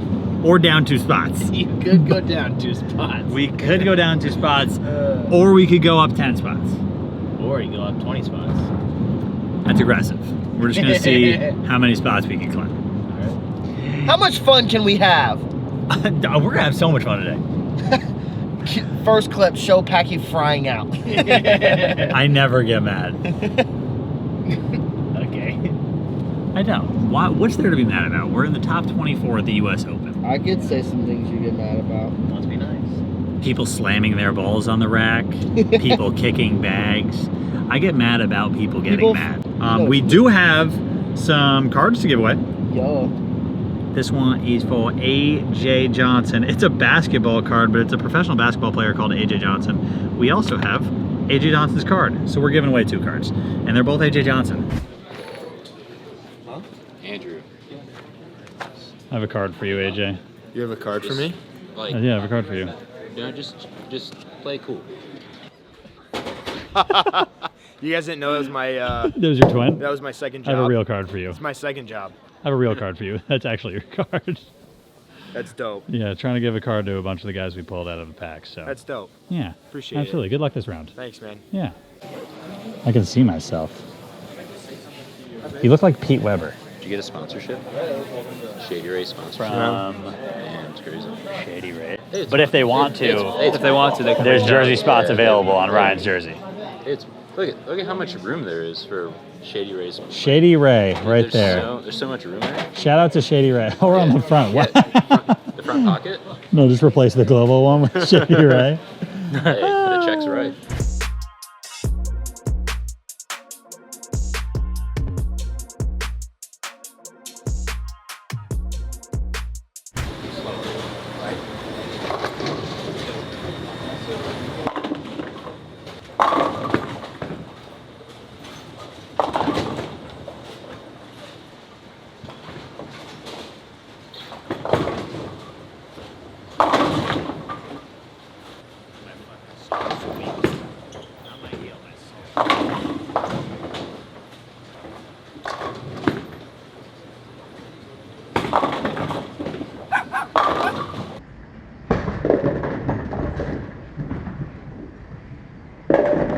Or down 2 spots.
You could go down 2 spots.
We could go down 2 spots, or we could go up 10 spots.
Or you go up 20 spots.
That's aggressive. We're just gonna see how many spots we can climb.
How much fun can we have?
We're gonna have so much fun today.
First clip, show Packy frying out.
I never get mad.
Okay.
I know. What's there to be mad about? We're in the top 24 at the US Open.
I could say some things you get mad about.
Must be nice.
People slamming their balls on the rack. People kicking bags. I get mad about people getting mad. We do have some cards to give away.
Yo.
This one is for AJ Johnson. It's a basketball card, but it's a professional basketball player called AJ Johnson. We also have AJ Johnson's card. So we're giving away 2 cards. And they're both AJ Johnson.
Huh? Andrew.
I have a card for you, AJ.
You have a card for me?
Like,
Yeah, I have a card for you.
Just play cool.
You guys didn't know that was my...
That was your twin?
That was my second job.
I have a real card for you.
It's my second job.
I have a real card for you. That's actually your card.
That's dope.
Yeah, trying to give a card to a bunch of the guys we pulled out of the pack. So
That's dope.
Yeah.
Appreciate it.
Absolutely. Good luck this round.
Thanks, man.
Yeah. I can see myself. You look like Pete Weber.
Did you get a sponsorship? Shady Ray sponsorship. Man, it's crazy.
Shady Ray. But if they want to,
If they want to, they can
there's
reach
jersey
out.
spots
Yeah.
available on Ryan's jersey.
It's look at how much room there is for Shady Ray's.
Shady Ray, right
there's
there.
There's so much room there.
Shout out to Shady Ray. Oh, we're on the front. What?
The front pocket.
No, just replace the global one with Shady Ray.
Hey, the check's right.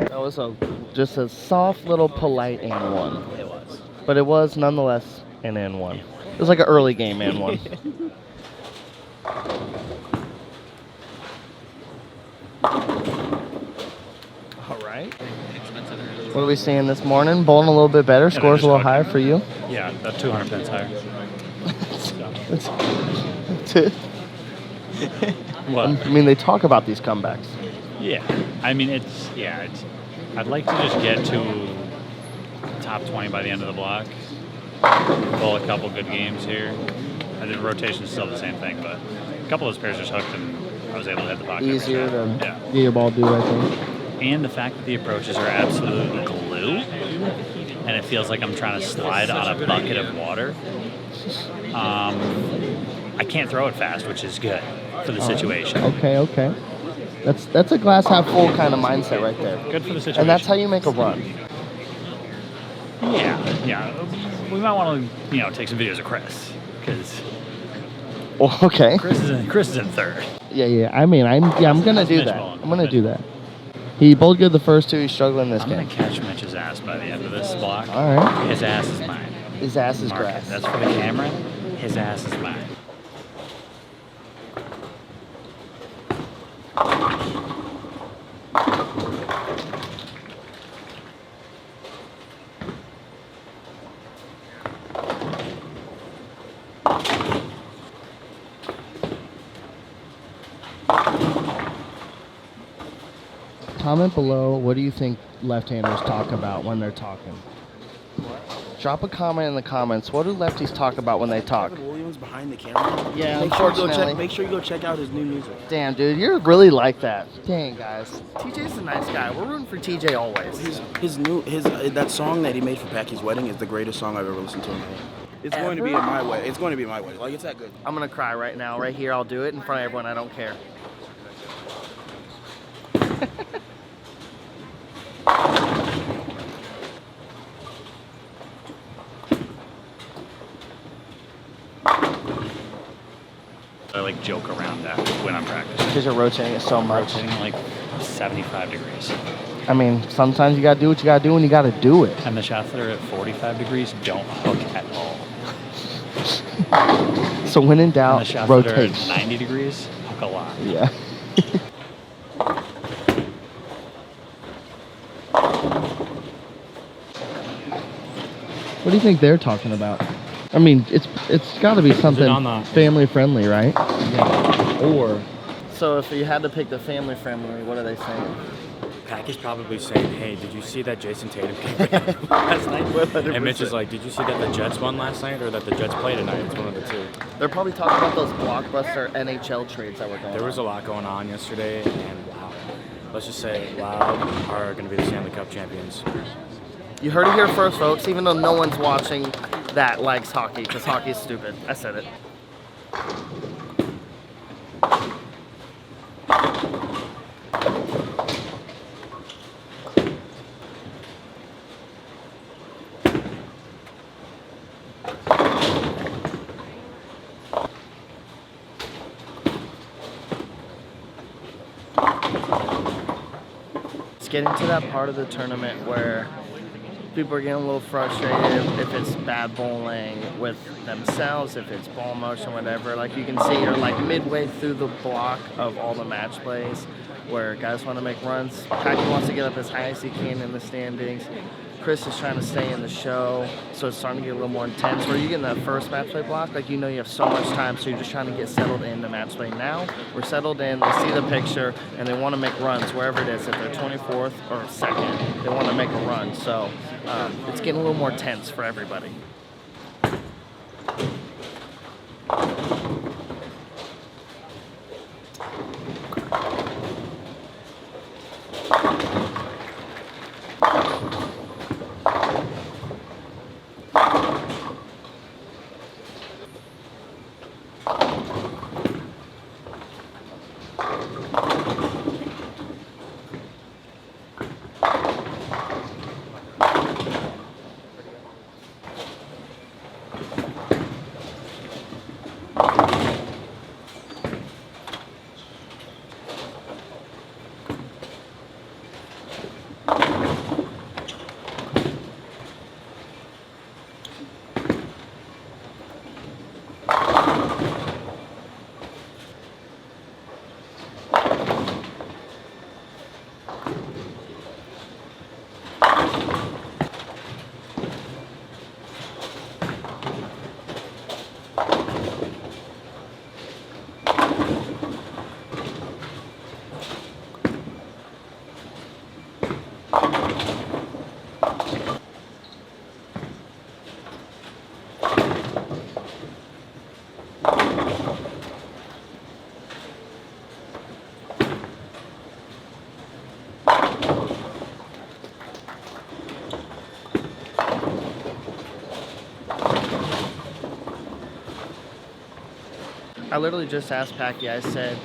That was just a soft little polite and one. It was. But it was nonetheless an and one. It was like an early game and one. All right. What are we seeing this morning? Bowling a little bit better. Scores a little higher for you.
Yeah, about 200 pence higher.
That's it.
What?
I mean, they talk about these comebacks.
Yeah, I mean I'd like to just get to top 20 by the end of the block. Bowl a couple good games here. I did rotation's still the same thing, but a couple of those pairs just hooked and I was able to hit the pocket.
Easier to
yeah.
get your ball due, I think.
And the fact that the approaches are absolute glue, and it feels like I'm trying to slide on a bucket of water. I can't throw it fast, which is good for the situation.
Okay. That's a glass half full kind of mindset right there.
Good for the situation.
And that's how you make a run.
Yeah. We might want to, take some videos of Kris, because
Well, okay.
Kris is in third.
Yeah. I mean, I'm gonna do that. I'm gonna do that. He bowled good the first two. He's struggling this game.
I'm gonna catch Mitch's ass by the end of this block.
All right.
His ass is mine.
His ass is
Mark it.
grass.
That's for the camera. His ass is mine.
Comment below, what do you think left-handers talk about when they're talking? Drop a comment in the comments. What do lefties talk about when they talk?
Williams behind the camera.
Yeah,
Make
unfortunately.
sure you go check out his new music.
Damn, dude, you're really like that. Dang, guys. TJ's a nice guy. We're rooting for TJ always.
That song that he made for Packy's wedding is the greatest song I've ever listened to in my life. It's going to be in my way. It's going to be my way. Like, it's that good.
I'm gonna cry right now, right here. I'll do it in front of everyone. I don't care.
I like joke around that when I'm practicing.
Because you're rotating it so much.
Rotating like 75 degrees.
I mean, sometimes you gotta do what you gotta do when you gotta do it.
And the shots that are at 45 degrees don't hook at all.
So when in
And the
doubt,
shots that are
rotate.
at 90 degrees hook a lot.
Yeah. What do you think they're talking about? I mean, it's got to be something family friendly, right?
Yeah. Or
So if you had to pick the family friendly, what are they saying?
Packy's probably saying, "Hey, did you see that Jason Tatum came back last night?" And Mitch is like, "Did you see that the Jets won last night, or that the Jets played tonight?" It's one of the two.
They're probably talking about those blockbuster NHL trades that were going on.
There was a lot going on yesterday, and wow, let's just say Loud are going to be the Stanley Cup champions.
You heard it here first, folks, even though no one's watching that likes hockey, because hockey's stupid. I said it. It's getting to that part of the tournament where people are getting a little frustrated if it's bad bowling with themselves, if it's ball motion, whatever. Like you can see, you're like midway through the block of all the match plays where guys want to make runs. Packy wants to get up as high as he can in the standings. Kris is trying to stay in the show, so it's starting to get a little more intense. Where you get in that first match play block, like you know you have so much time, so you're just trying to get settled into match play. Now we're settled in, they see the picture, and they want to make runs wherever it is. If they're 24th or 2nd, they want to make a run. So it's getting a little more tense for everybody. I literally just asked Packy, I said,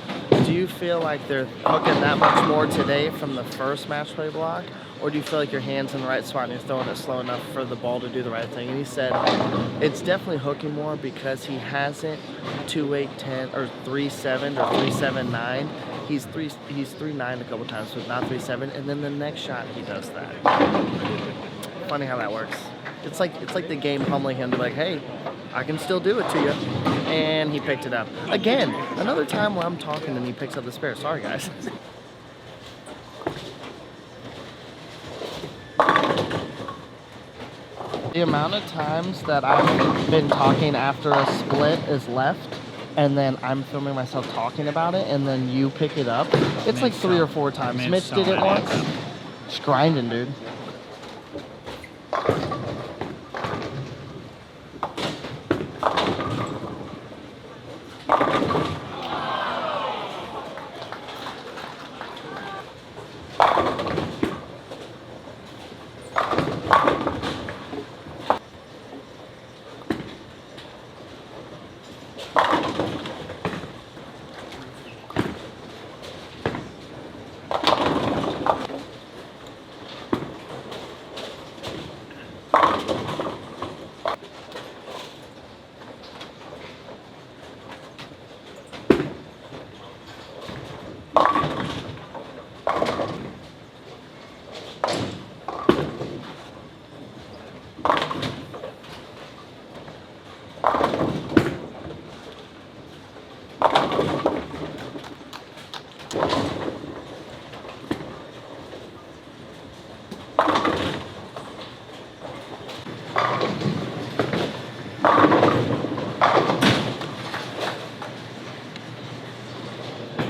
do you feel like they're hooking that much more today from the first match play block? Or do you feel like your hand's in the right spot and you're throwing it slow enough for the ball to do the right thing? And he said, it's definitely hooking more because he hasn't 2-8-10 or 3-7 or 3-7-9. He's 3-9 a couple times, but not 3-7. And then the next shot he does that. Funny how that works. It's like the game pummeling him to like, hey, I can still do it to you. And he picked it up. Again, another time where I'm talking and he picks up the spare. Sorry, guys. The amount of times that I've been talking after a split is left, and then I'm filming myself talking about it, and then you pick it up. It's like 3 or 4 times. Mitch did it once. Just grinding, dude.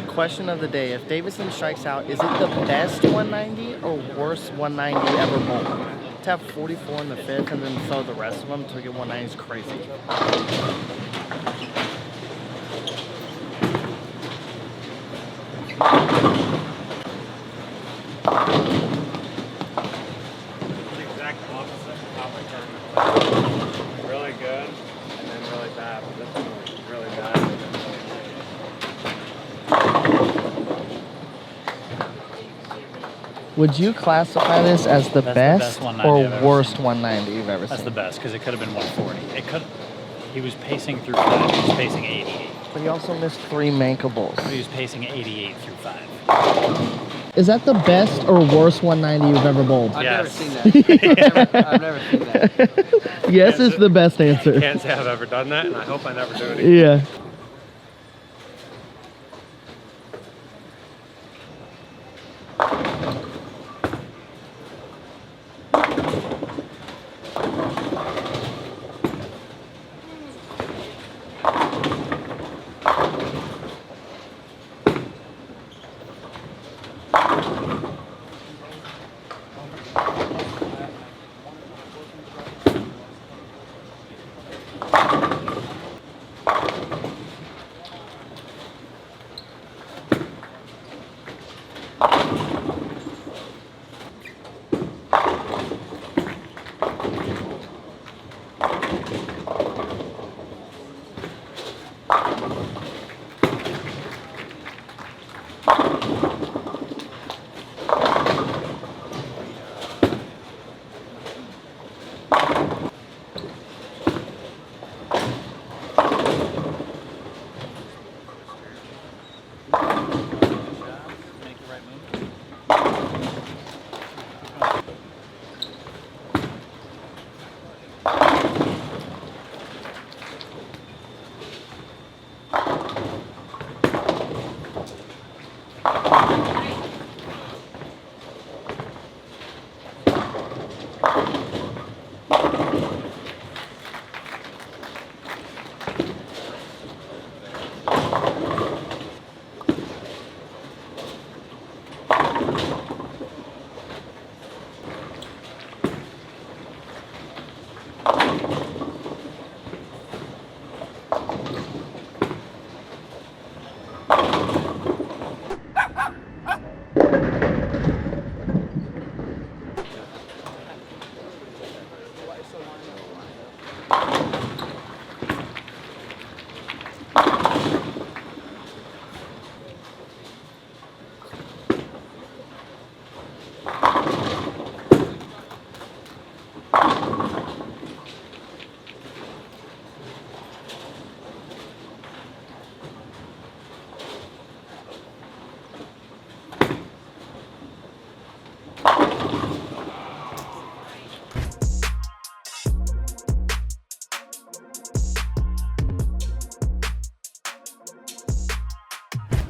Question of the day, if Davison strikes out, is it the best 190 or worst 190 ever bowled? To have 44 in the 5th and then throw the rest of them to get 190 is crazy.
The exact opposite of how my turn. Really good, and then really bad. This one was really bad.
Would you classify this as the best or worst 190 you've ever seen?
That's the best, because it could have been 140. He was pacing through 5. He was pacing 88.
But he also missed 3 mankables.
But he was pacing 88 through 5.
Is that the best or worst 190 you've ever bowled?
I've never
Yes.
seen that. I've never seen that.
Yes is the best answer.
Can't say I've ever done that, and I hope I never do it.
Yeah.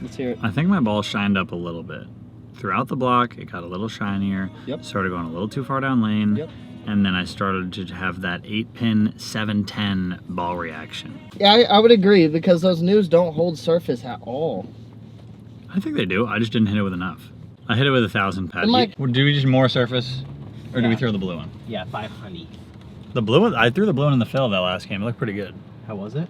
Let's hear it. I think my ball shined up a little bit. Throughout the block, it got a little shinier.
Yep.
Started going a little too far down lane.
Yep.
And then I started to have that 8-pin 710 ball reaction.
Yeah, I would agree because those news don't hold surface at all.
I think they do. I just didn't hit it with enough. I hit it with 1,000 Pate.
Like,
do we just more surface, or do we throw the blue one?
Yeah, 500.
The blue one. I threw the blue one in the fill that last game. It looked pretty good.
How was it?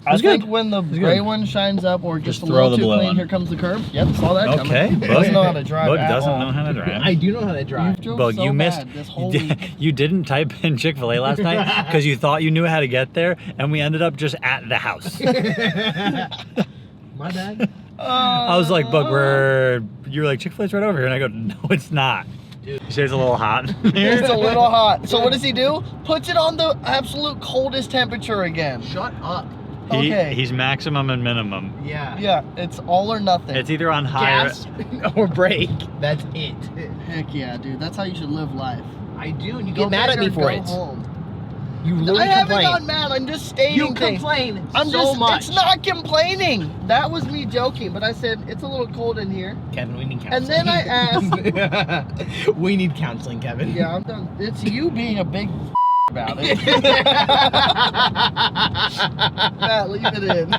I think when the gray one shines up or just a
throw
little
the
too
blue
clean,
one.
here comes the curb. Yep, saw that
Okay,
coming. Doesn't know how to drive
Boog
at
doesn't
all.
know how to drive.
I do know how to drive.
Boog, you missed.
this whole week.
You didn't type in Chick-fil-A last night because you thought you knew how to get there, and we ended up just at the house.
My bad.
I was like, Boog, you're like, Chick-fil-A's right over here, and I go, no, it's not. You say it's a little hot.
It's a little hot. So what does he do? Puts it on the absolute coldest temperature again.
Shut up.
Okay.
He's maximum and minimum.
Yeah.
Yeah, it's all or nothing.
It's either on high
Gas or brake. That's it.
Heck yeah, dude. That's how you should live life.
I do, and you
Go
get mad
big
at me
or
for
go
it.
home.
You literally
I haven't
complain.
gotten mad. I'm just stating
You
things.
complain
I'm
so
just,
much.
It's not complaining. That was me joking, but I said it's a little cold in here.
Kevin, we need counseling.
And then I asked.
We need counseling, Kevin.
Yeah, I'm done. It's you being a big about it. Matt, leave it in.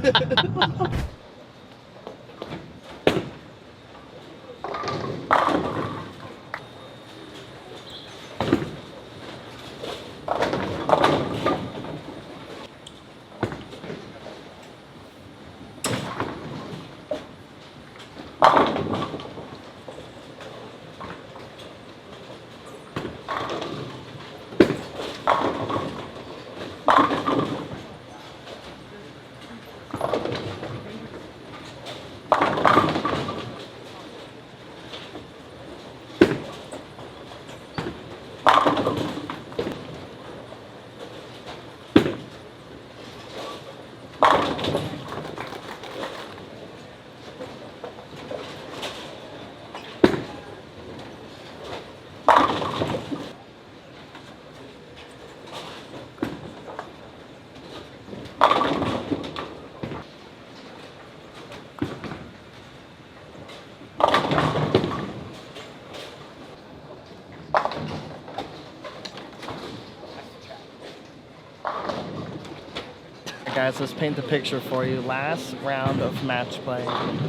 guys, let's paint the picture for you. Last round of match play.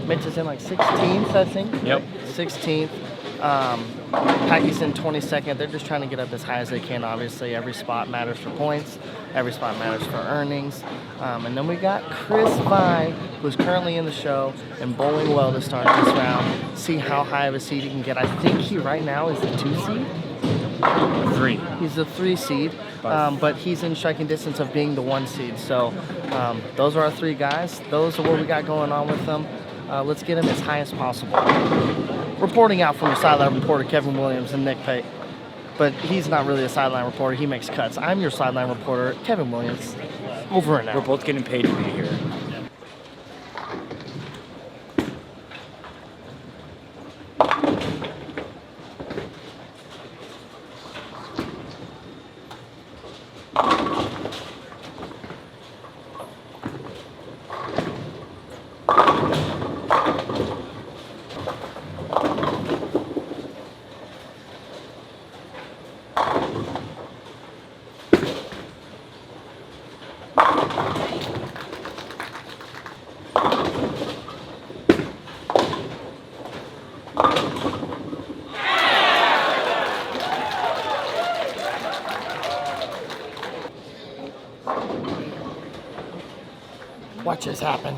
Mitch is in like 16th, I think.
Yep.
16th. Packy's in 22nd. They're just trying to get up as high as they can, obviously. Every spot matters for points. Every spot matters for earnings. And then we got Kris Vine, who's currently in the show and bowling well to start this round. See how high of a seed he can get. I think he right now is the 2 seed.
3.
He's the 3 seed, but he's in striking distance of being the 1 seed. So those are our 3 guys. Those are what we got going on with them. Let's get him as high as possible. Reporting out from your sideline reporter, Keven Williams and Nick Pate. But he's not really a sideline reporter. He makes cuts. I'm your sideline reporter, Keven Williams. Over and out.
We're both getting paid to be here.
Watch this happen.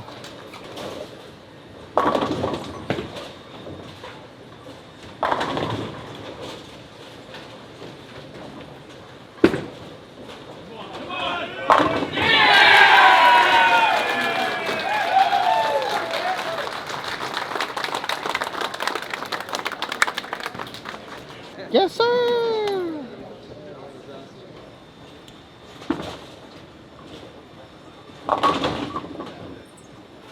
Yes, sir.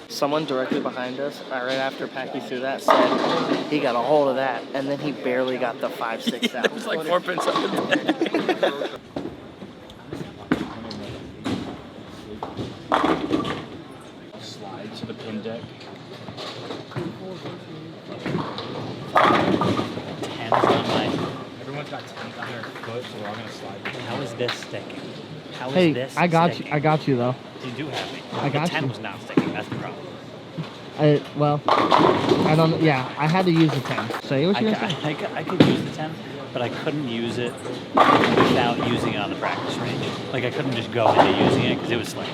Someone directly behind us, right after Packy threw that, said he got a hold of that, and then he barely got the 5-6 out.
It was like 4 pins up in the
Slide to the pin deck.
10's on my.
Everyone's got 10s on their foot, so we're all gonna slide.
How is this sticking? How is
Hey,
this
I got
sticking?
you. I got you though.
You do have me.
I got
the 10
you.
was not sticking. That's the problem.
Well, I don't. Yeah, I had to use the 10. Say what you're saying.
I could use the 10, but I couldn't use it without using it on the practice range. Like I couldn't just go into using it because it was slick.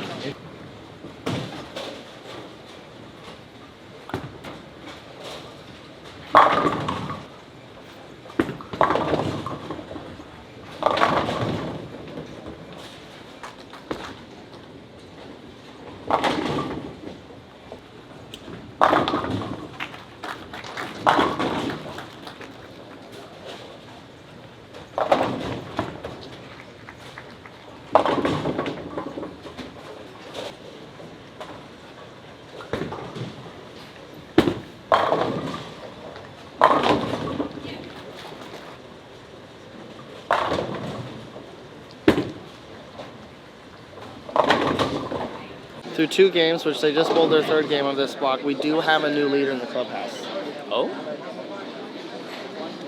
Through 2 games, which they just bowled their 3rd game of this block, we do have a new leader in the clubhouse.
Oh?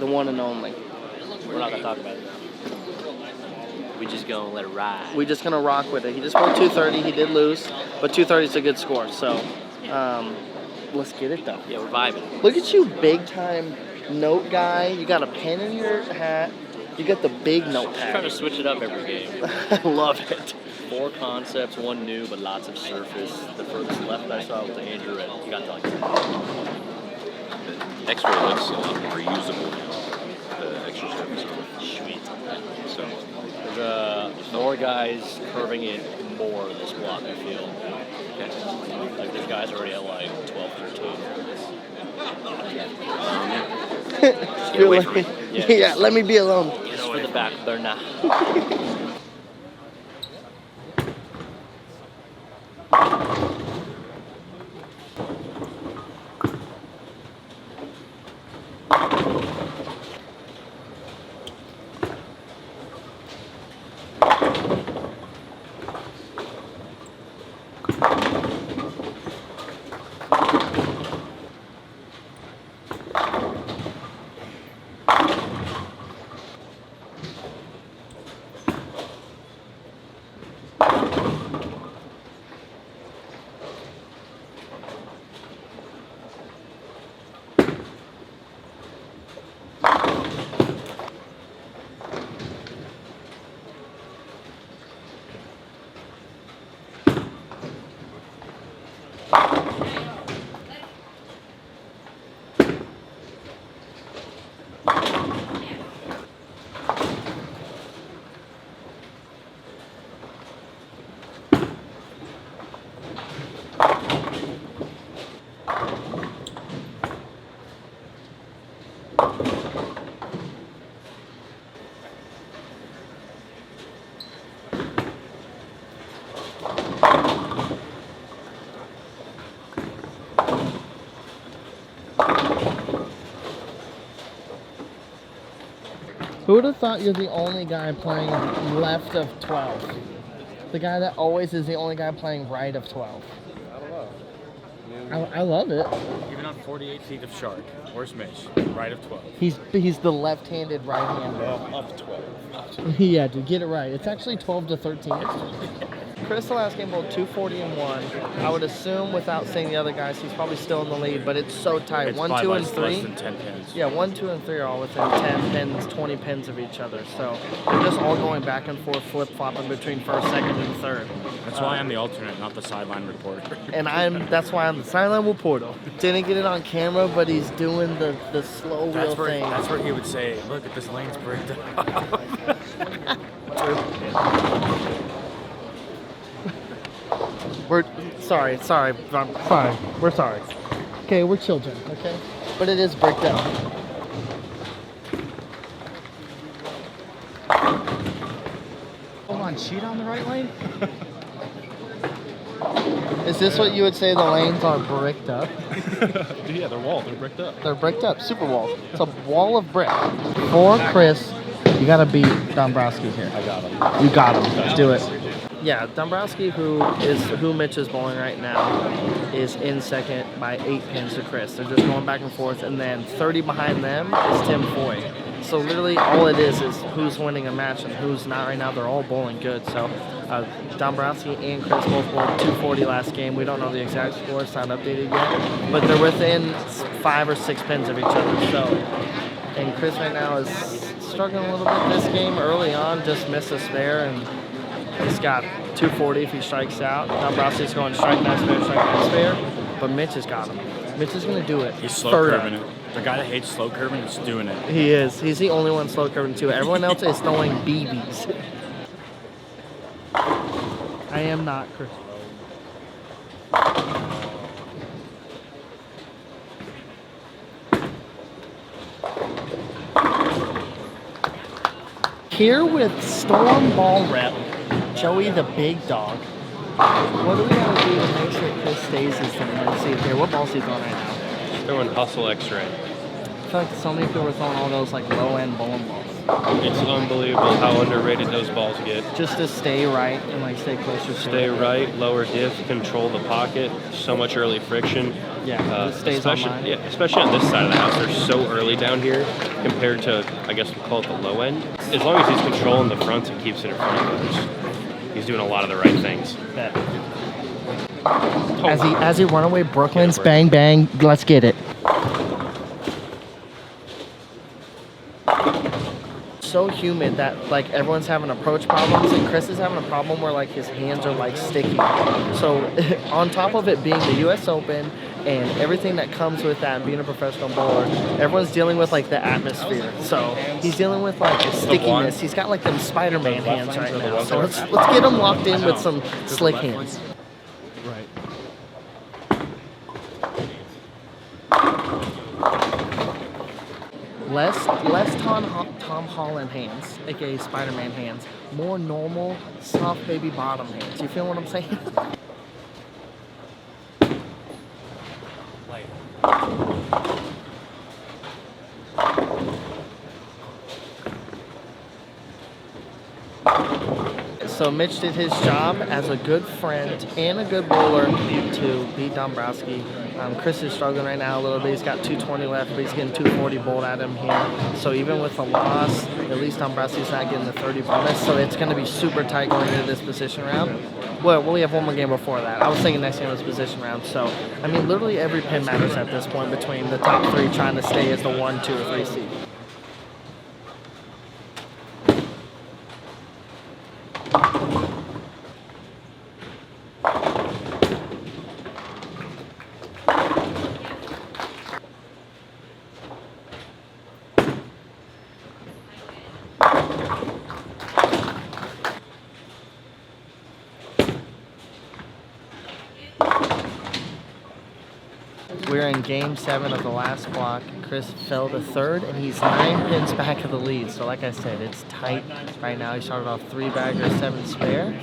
The one and only.
We're not gonna talk about it now. We just gonna let it ride.
We're just gonna rock with it. He just bowled 230. He did lose, but 230 is a good score. So, let's get it though.
Yeah, we're vibing.
Look at you, big time note guy. You got a pen in your hat. You got the big notepad.
Trying to switch it up every game.
I love it.
4 concepts, 1 new, but lots of surface. The furthest left I saw was Andrew, and you got to like
The X-ray looks a lot more usable now. The extra surface.
Sweet. So there's more guys curving in more this block, I feel. Okay. Like there's guys already at like 12, 13.
Get away from me. Yeah, let me be alone.
Just for the back there now.
Who would have thought you're the only guy playing left of 12? The guy that always is the only guy playing right of 12.
I don't know.
I love it.
Even on 48 feet of shark, where's Mitch? Right of 12.
He's the left-handed right-hander.
Up 12.
Yeah, dude, get it right. It's actually 12 to 13. Kris, the last game, bowled 240 and 1. I would assume, without seeing the other guys, he's probably still in the lead, but it's so tight.
It's
1,
probably
2, and
less
3.
than 10 pins.
Yeah, 1, 2, and 3 are all within 10 pins, 20 pins of each other. So they're just all going back and forth, flip-flopping between first, second, and third.
That's why I'm the alternate, not the sideline reporter.
And that's why I'm the silent reporter. Didn't get it on camera, but he's doing the slow wheel thing.
That's where he would say, look at this lane's bricked up.
We're sorry. We're sorry. Okay, we're children, okay? But it is bricked up.
Hold on, cheat on the right lane?
Is this what you would say the lanes are bricked up?
Yeah, they're walled. They're bricked up.
They're bricked up, super wall. It's a wall of brick. For Kris, you gotta beat Dombrowski here.
I got him.
You got him. Let's do it. Yeah, Dombrowski, who Mitch is bowling right now, is in second by 8 pins to Kris. They're just going back and forth, and then 30 behind them is Tim Foy. So literally all it is who's winning a match and who's not right now. They're all bowling good. So Dombrowski and Kris both bowled 240 last game. We don't know the exact score. It's not updated yet. But they're within 5 or 6 pins of each other. So, and Kris right now is struggling a little bit this game early on. Just missed a spare, and he's got 240 if he strikes out. Dombrowski's going strike nine spare, but Mitch has got him. Mitch is going to do it.
He's slow curving it. The guy that hates slow curving is doing it.
He is. He's the only one slow curving too. Everyone else is throwing BBs. I am not Kris. Here with Storm Ball Rep, Joey the big dog. What do we gotta do to make sure Kris stays this thing? Let's see here. What balls he's on right now?
Throwing Hustle X-Ray.
I feel like so many people are throwing all those like low-end bowling balls.
It's unbelievable how underrated those balls get.
Just to stay right and like stay closer to
Stay right, lower diff, control the pocket, so much early friction.
Yeah, it stays
especially,
on line.
yeah, especially on this side of the house, they're so early down here compared to, I guess we'll call it the low end. As long as he's controlling the fronts and keeps it in front of others, he's doing a lot of the right things.
As he run away, Brooklyn's bang bang, let's get it. So humid that like everyone's having approach problems, and Kris is having a problem where like his hands are like sticky. So on top of it being the US Open and everything that comes with that and being a professional bowler, everyone's dealing with like the atmosphere. So he's dealing with like the stickiness. He's got like them Spider-Man hands right now. So let's get him locked in with some slick hands.
Right.
Less Tom Holland hands, aka Spider-Man hands. More normal, soft baby bottom hands. You feel what I'm saying? So Mitch did his job as a good friend and a good bowler to beat Dombrowski. Kris is struggling right now a little bit. He's got 220 left, but he's getting 240 bowled at him here. So even with a loss, at least Dombrowski's not getting the 30 bonus. So it's going to be super tight going into this position round. Well, we have one more game before that. I was thinking next game was position round. So, I mean, literally every pin matters at this point between the top 3 trying to stay as the 1, 2, or 3 seed. We're in game 7 of the last block. Kris fell to 3rd, and he's 9 pins back of the lead. So like I said, it's tight right now. He started off 3 bagger, 7 spare.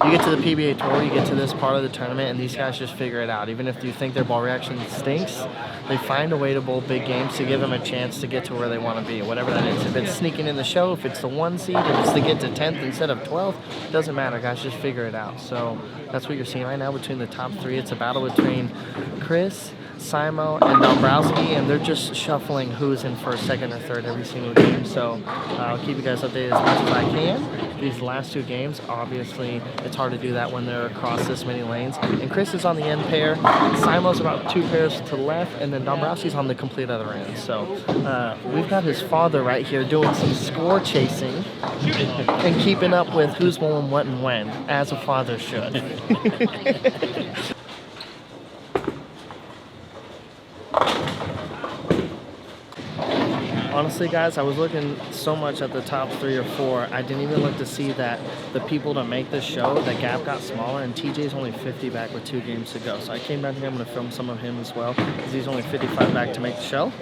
You get to the PBA Tour, you get to this part of the tournament, and these guys just figure it out. Even if you think their ball reaction stinks, they find a way to bowl big games to give them a chance to get to where they want to be, whatever that is. If it's sneaking in the show, if it's the 1 seed, if it's to get to 10th instead of 12th, doesn't matter. Guys just figure it out. So that's what you're seeing right now between the top 3. It's a battle between Kris, Simo, and Dombrowski, and they're just shuffling who's in first, second, or third every single game. So I'll keep you guys updated as much as I can. These last 2 games, obviously, it's hard to do that when they're across this many lanes. And Kris is on the end pair. Simo's about 2 pairs to the left, and then Dombrowski's on the complete other end. So we've got his father right here doing some score chasing and keeping up with who's bowling what and when, as a father should. Honestly, guys, I was looking so much at the top 3 or 4, I didn't even look to see that the people to make this show, the gap got smaller, and TJ's only 50 back with 2 games to go. So I came down here, I'm going to film some of him as well, because he's only 55 back to make the show.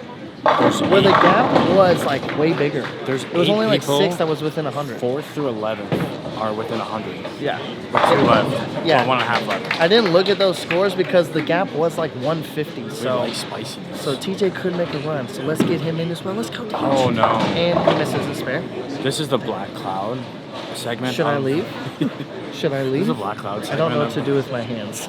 Where the gap was like way bigger. It was only like 6 that was within 100.
4th through 11th are within 100.
Yeah.
With 2 left.
Yeah.
Well, 1.5 left.
I didn't look at those scores because the gap was like 150. So
Really spiciness.
So TJ could make a run. So let's get him in as well. Let's go, TJ.
Oh no.
And he misses the spare.
This is the Black Cloud segment.
Should I leave? Should I leave?
This is a Black Cloud segment.
I don't know what to do with my hands.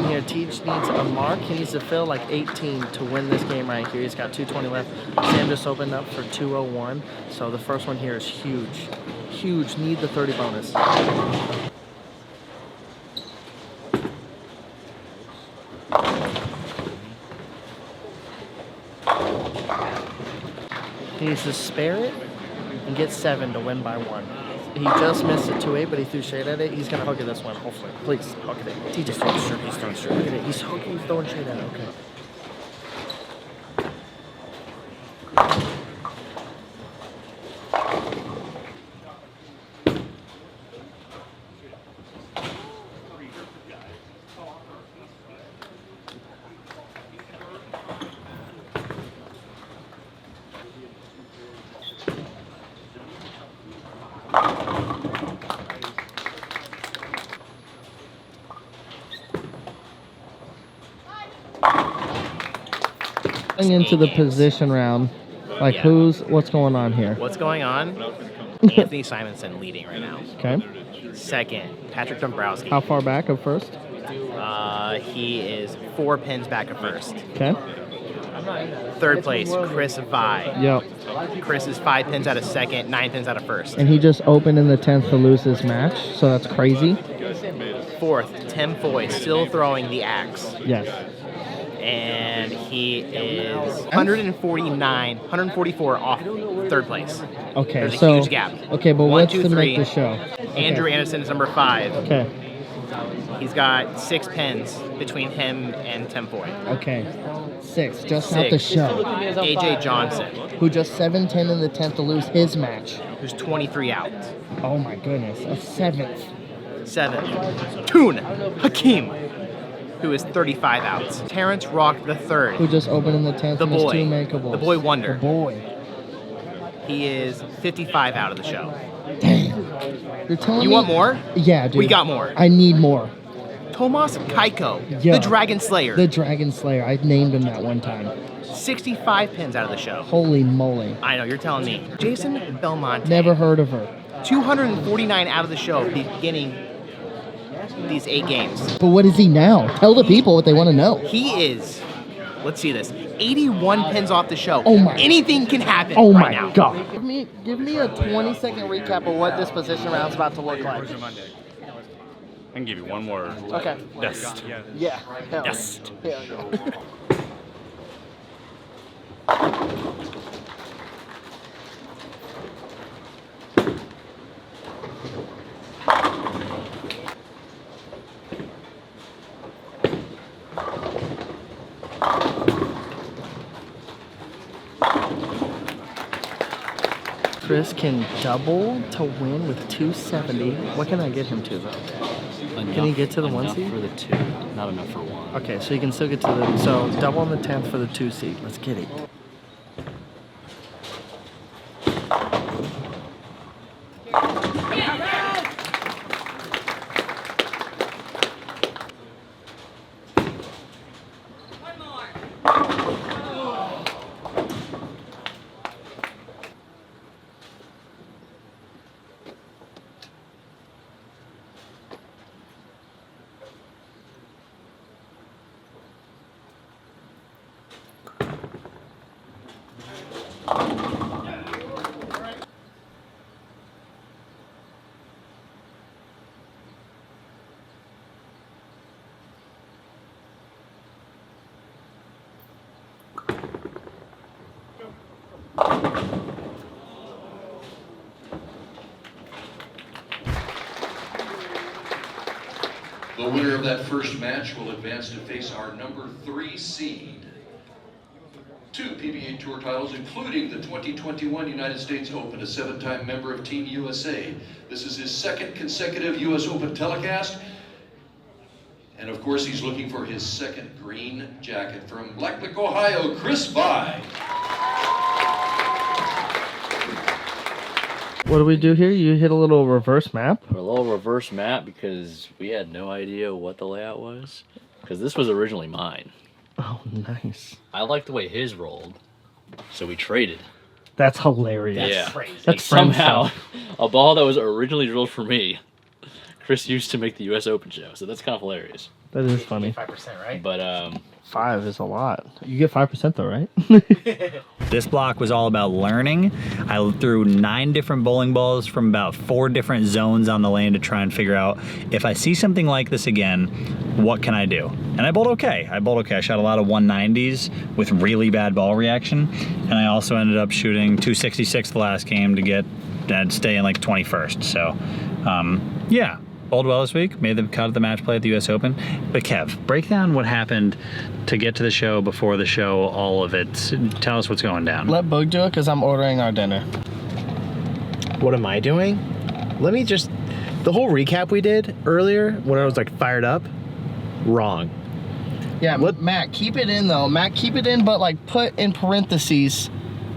Here, Teach needs a mark. He needs to fill like 18 to win this game right here. He's got 220 left. Sam just opened up for 201. So the first one here is huge. Huge. Need the 30 bonus. He needs to spare it and get 7 to win by 1. He just missed it 2-8, but he threw shade at it. He's going to hook it this one, hopefully. Please, hook it. TJ, he's throwing straight. Look at it. He's hooking, he's throwing shade at it. Okay. Into the position round, like what's going on here?
What's going on? Anthony Simonson leading right now.
Okay.
Second, Patrick Dombrowski.
How far back of first?
He is 4 pins back of first.
Okay.
Third place, Kris Vi.
Yep.
Kris is 5 pins out of second, 9 pins out of first.
And he just opened in the 10th to lose his match, so that's crazy.
Fourth, Tim Foy, still throwing the axe.
Yes.
And he is 144 off third place.
Okay,
There's a
so
huge gap.
Okay, but
1,
what's
2,
to
3.
make the show?
Andrew Anderson is number 5.
Okay.
He's got 6 pins between him and Tim Foy.
Okay. 6, just not the show.
AJ Johnson,
who just 7-10 in the 10th to lose his match.
who's 23 out.
Oh my goodness, a 7th.
7th, Toon Hakeem, who is 35 out. Terrence Rock III,
Who just opened in the 10th
The
and is
boy.
2 makeables.
The boy wonder.
The boy.
He is 55 out of the show.
You're telling
You
me?
want more?
Yeah, dude.
We got more.
I need more.
Tomas Kaiko,
Yeah.
the Dragon Slayer,
The Dragon Slayer. I named him that one time.
65 pins out of the show.
Holy moly.
I know, you're telling me. Jason Belmonte,
Never heard of her.
249 out of the show beginning these 8 games.
But what is he now? Tell the people what they want to know.
He is, let's see this, 81 pins off the show.
Oh my.
Anything can happen
Oh
right
my
now.
God. Give me a 20-second recap of what this position round's about to look like.
I can give you one more.
Okay.
Dust.
Yeah. Hell
Dust.
yeah. Hell yeah. Kris can double to win with 270. What can I get him to though? Can he get to the 1 seed?
Enough for the 2, not enough for 1.
Okay, so you can still get to the, so double on the 10th for the 2 seed. Let's get it.
The winner of that first match will advance to face our number 3 seed. 2 PBA Tour titles, including the 2021 United States Open, a 7-time member of Team USA. This is his 2nd consecutive US Open telecast. And of course, he's looking for his 2nd green jacket from Black Lick, Ohio, Kris.
What do we do here? You hit a little reverse map?
A little reverse map because we had no idea what the layout was. Because this was originally mine.
Oh, nice.
I like the way his rolled, so we traded.
That's hilarious.
Yeah.
Crazy.
That's somehow a ball that was originally drilled for me, Kris used to make the US Open show, so that's kind of hilarious.
That is funny.
5%, right?
But
5 is a lot. You get 5% though, right?
This block was all about learning. I threw 9 different bowling balls from about 4 different zones on the lane to try and figure out if I see something like this again, what can I do? And I bowled okay. I shot a lot of 190s with really bad ball reaction. And I also ended up shooting 266 the last game to get and stay in like 21st. So yeah. Bowled well this week, made the cut at the match play at the US Open. But Kev, break down what happened to get to the show, before the show, all of it. Tell us what's going down.
Let Boog do it because I'm ordering our dinner.
What am I doing? Let me just, the whole recap we did earlier when I was like fired up, wrong.
Yeah, Matt, keep it in though. Matt, keep it in, but like put in parentheses,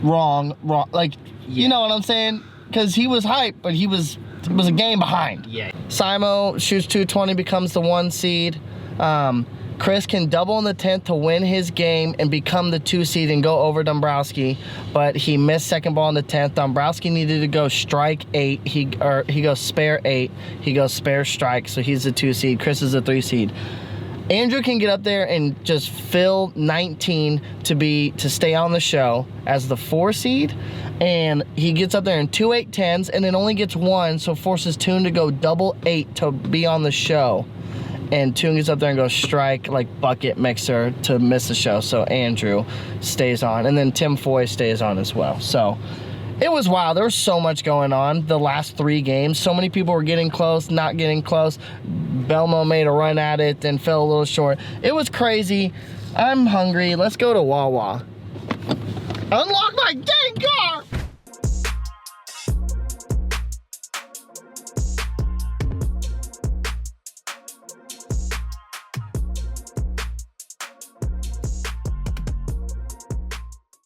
wrong. Like, you know what I'm saying? Because he was hyped, but he was a game behind.
Yeah.
Simo shoots 220, becomes the 1 seed. Kris can double in the 10th to win his game and become the 2 seed and go over Dombrowski, but he missed second ball in the 10th. Dombrowski needed to go strike 8. He goes spare 8. He goes spare strike, so he's the 2 seed. Kris is the 3 seed. Andrew can get up there and just fill 19 to stay on the show as the 4 seed, and he gets up there in 2 8-10s and then only gets 1, so forces Toon to go double 8 to be on the show. And Toon gets up there and goes strike like bucket mixer to miss the show, so Andrew stays on, and then Tim Foy stays on as well. So it was wild. There was so much going on the last 3 games. So many people were getting close, not getting close. Belmo made a run at it and fell a little short. It was crazy. I'm hungry. Let's go to Wawa. Unlock my dang car!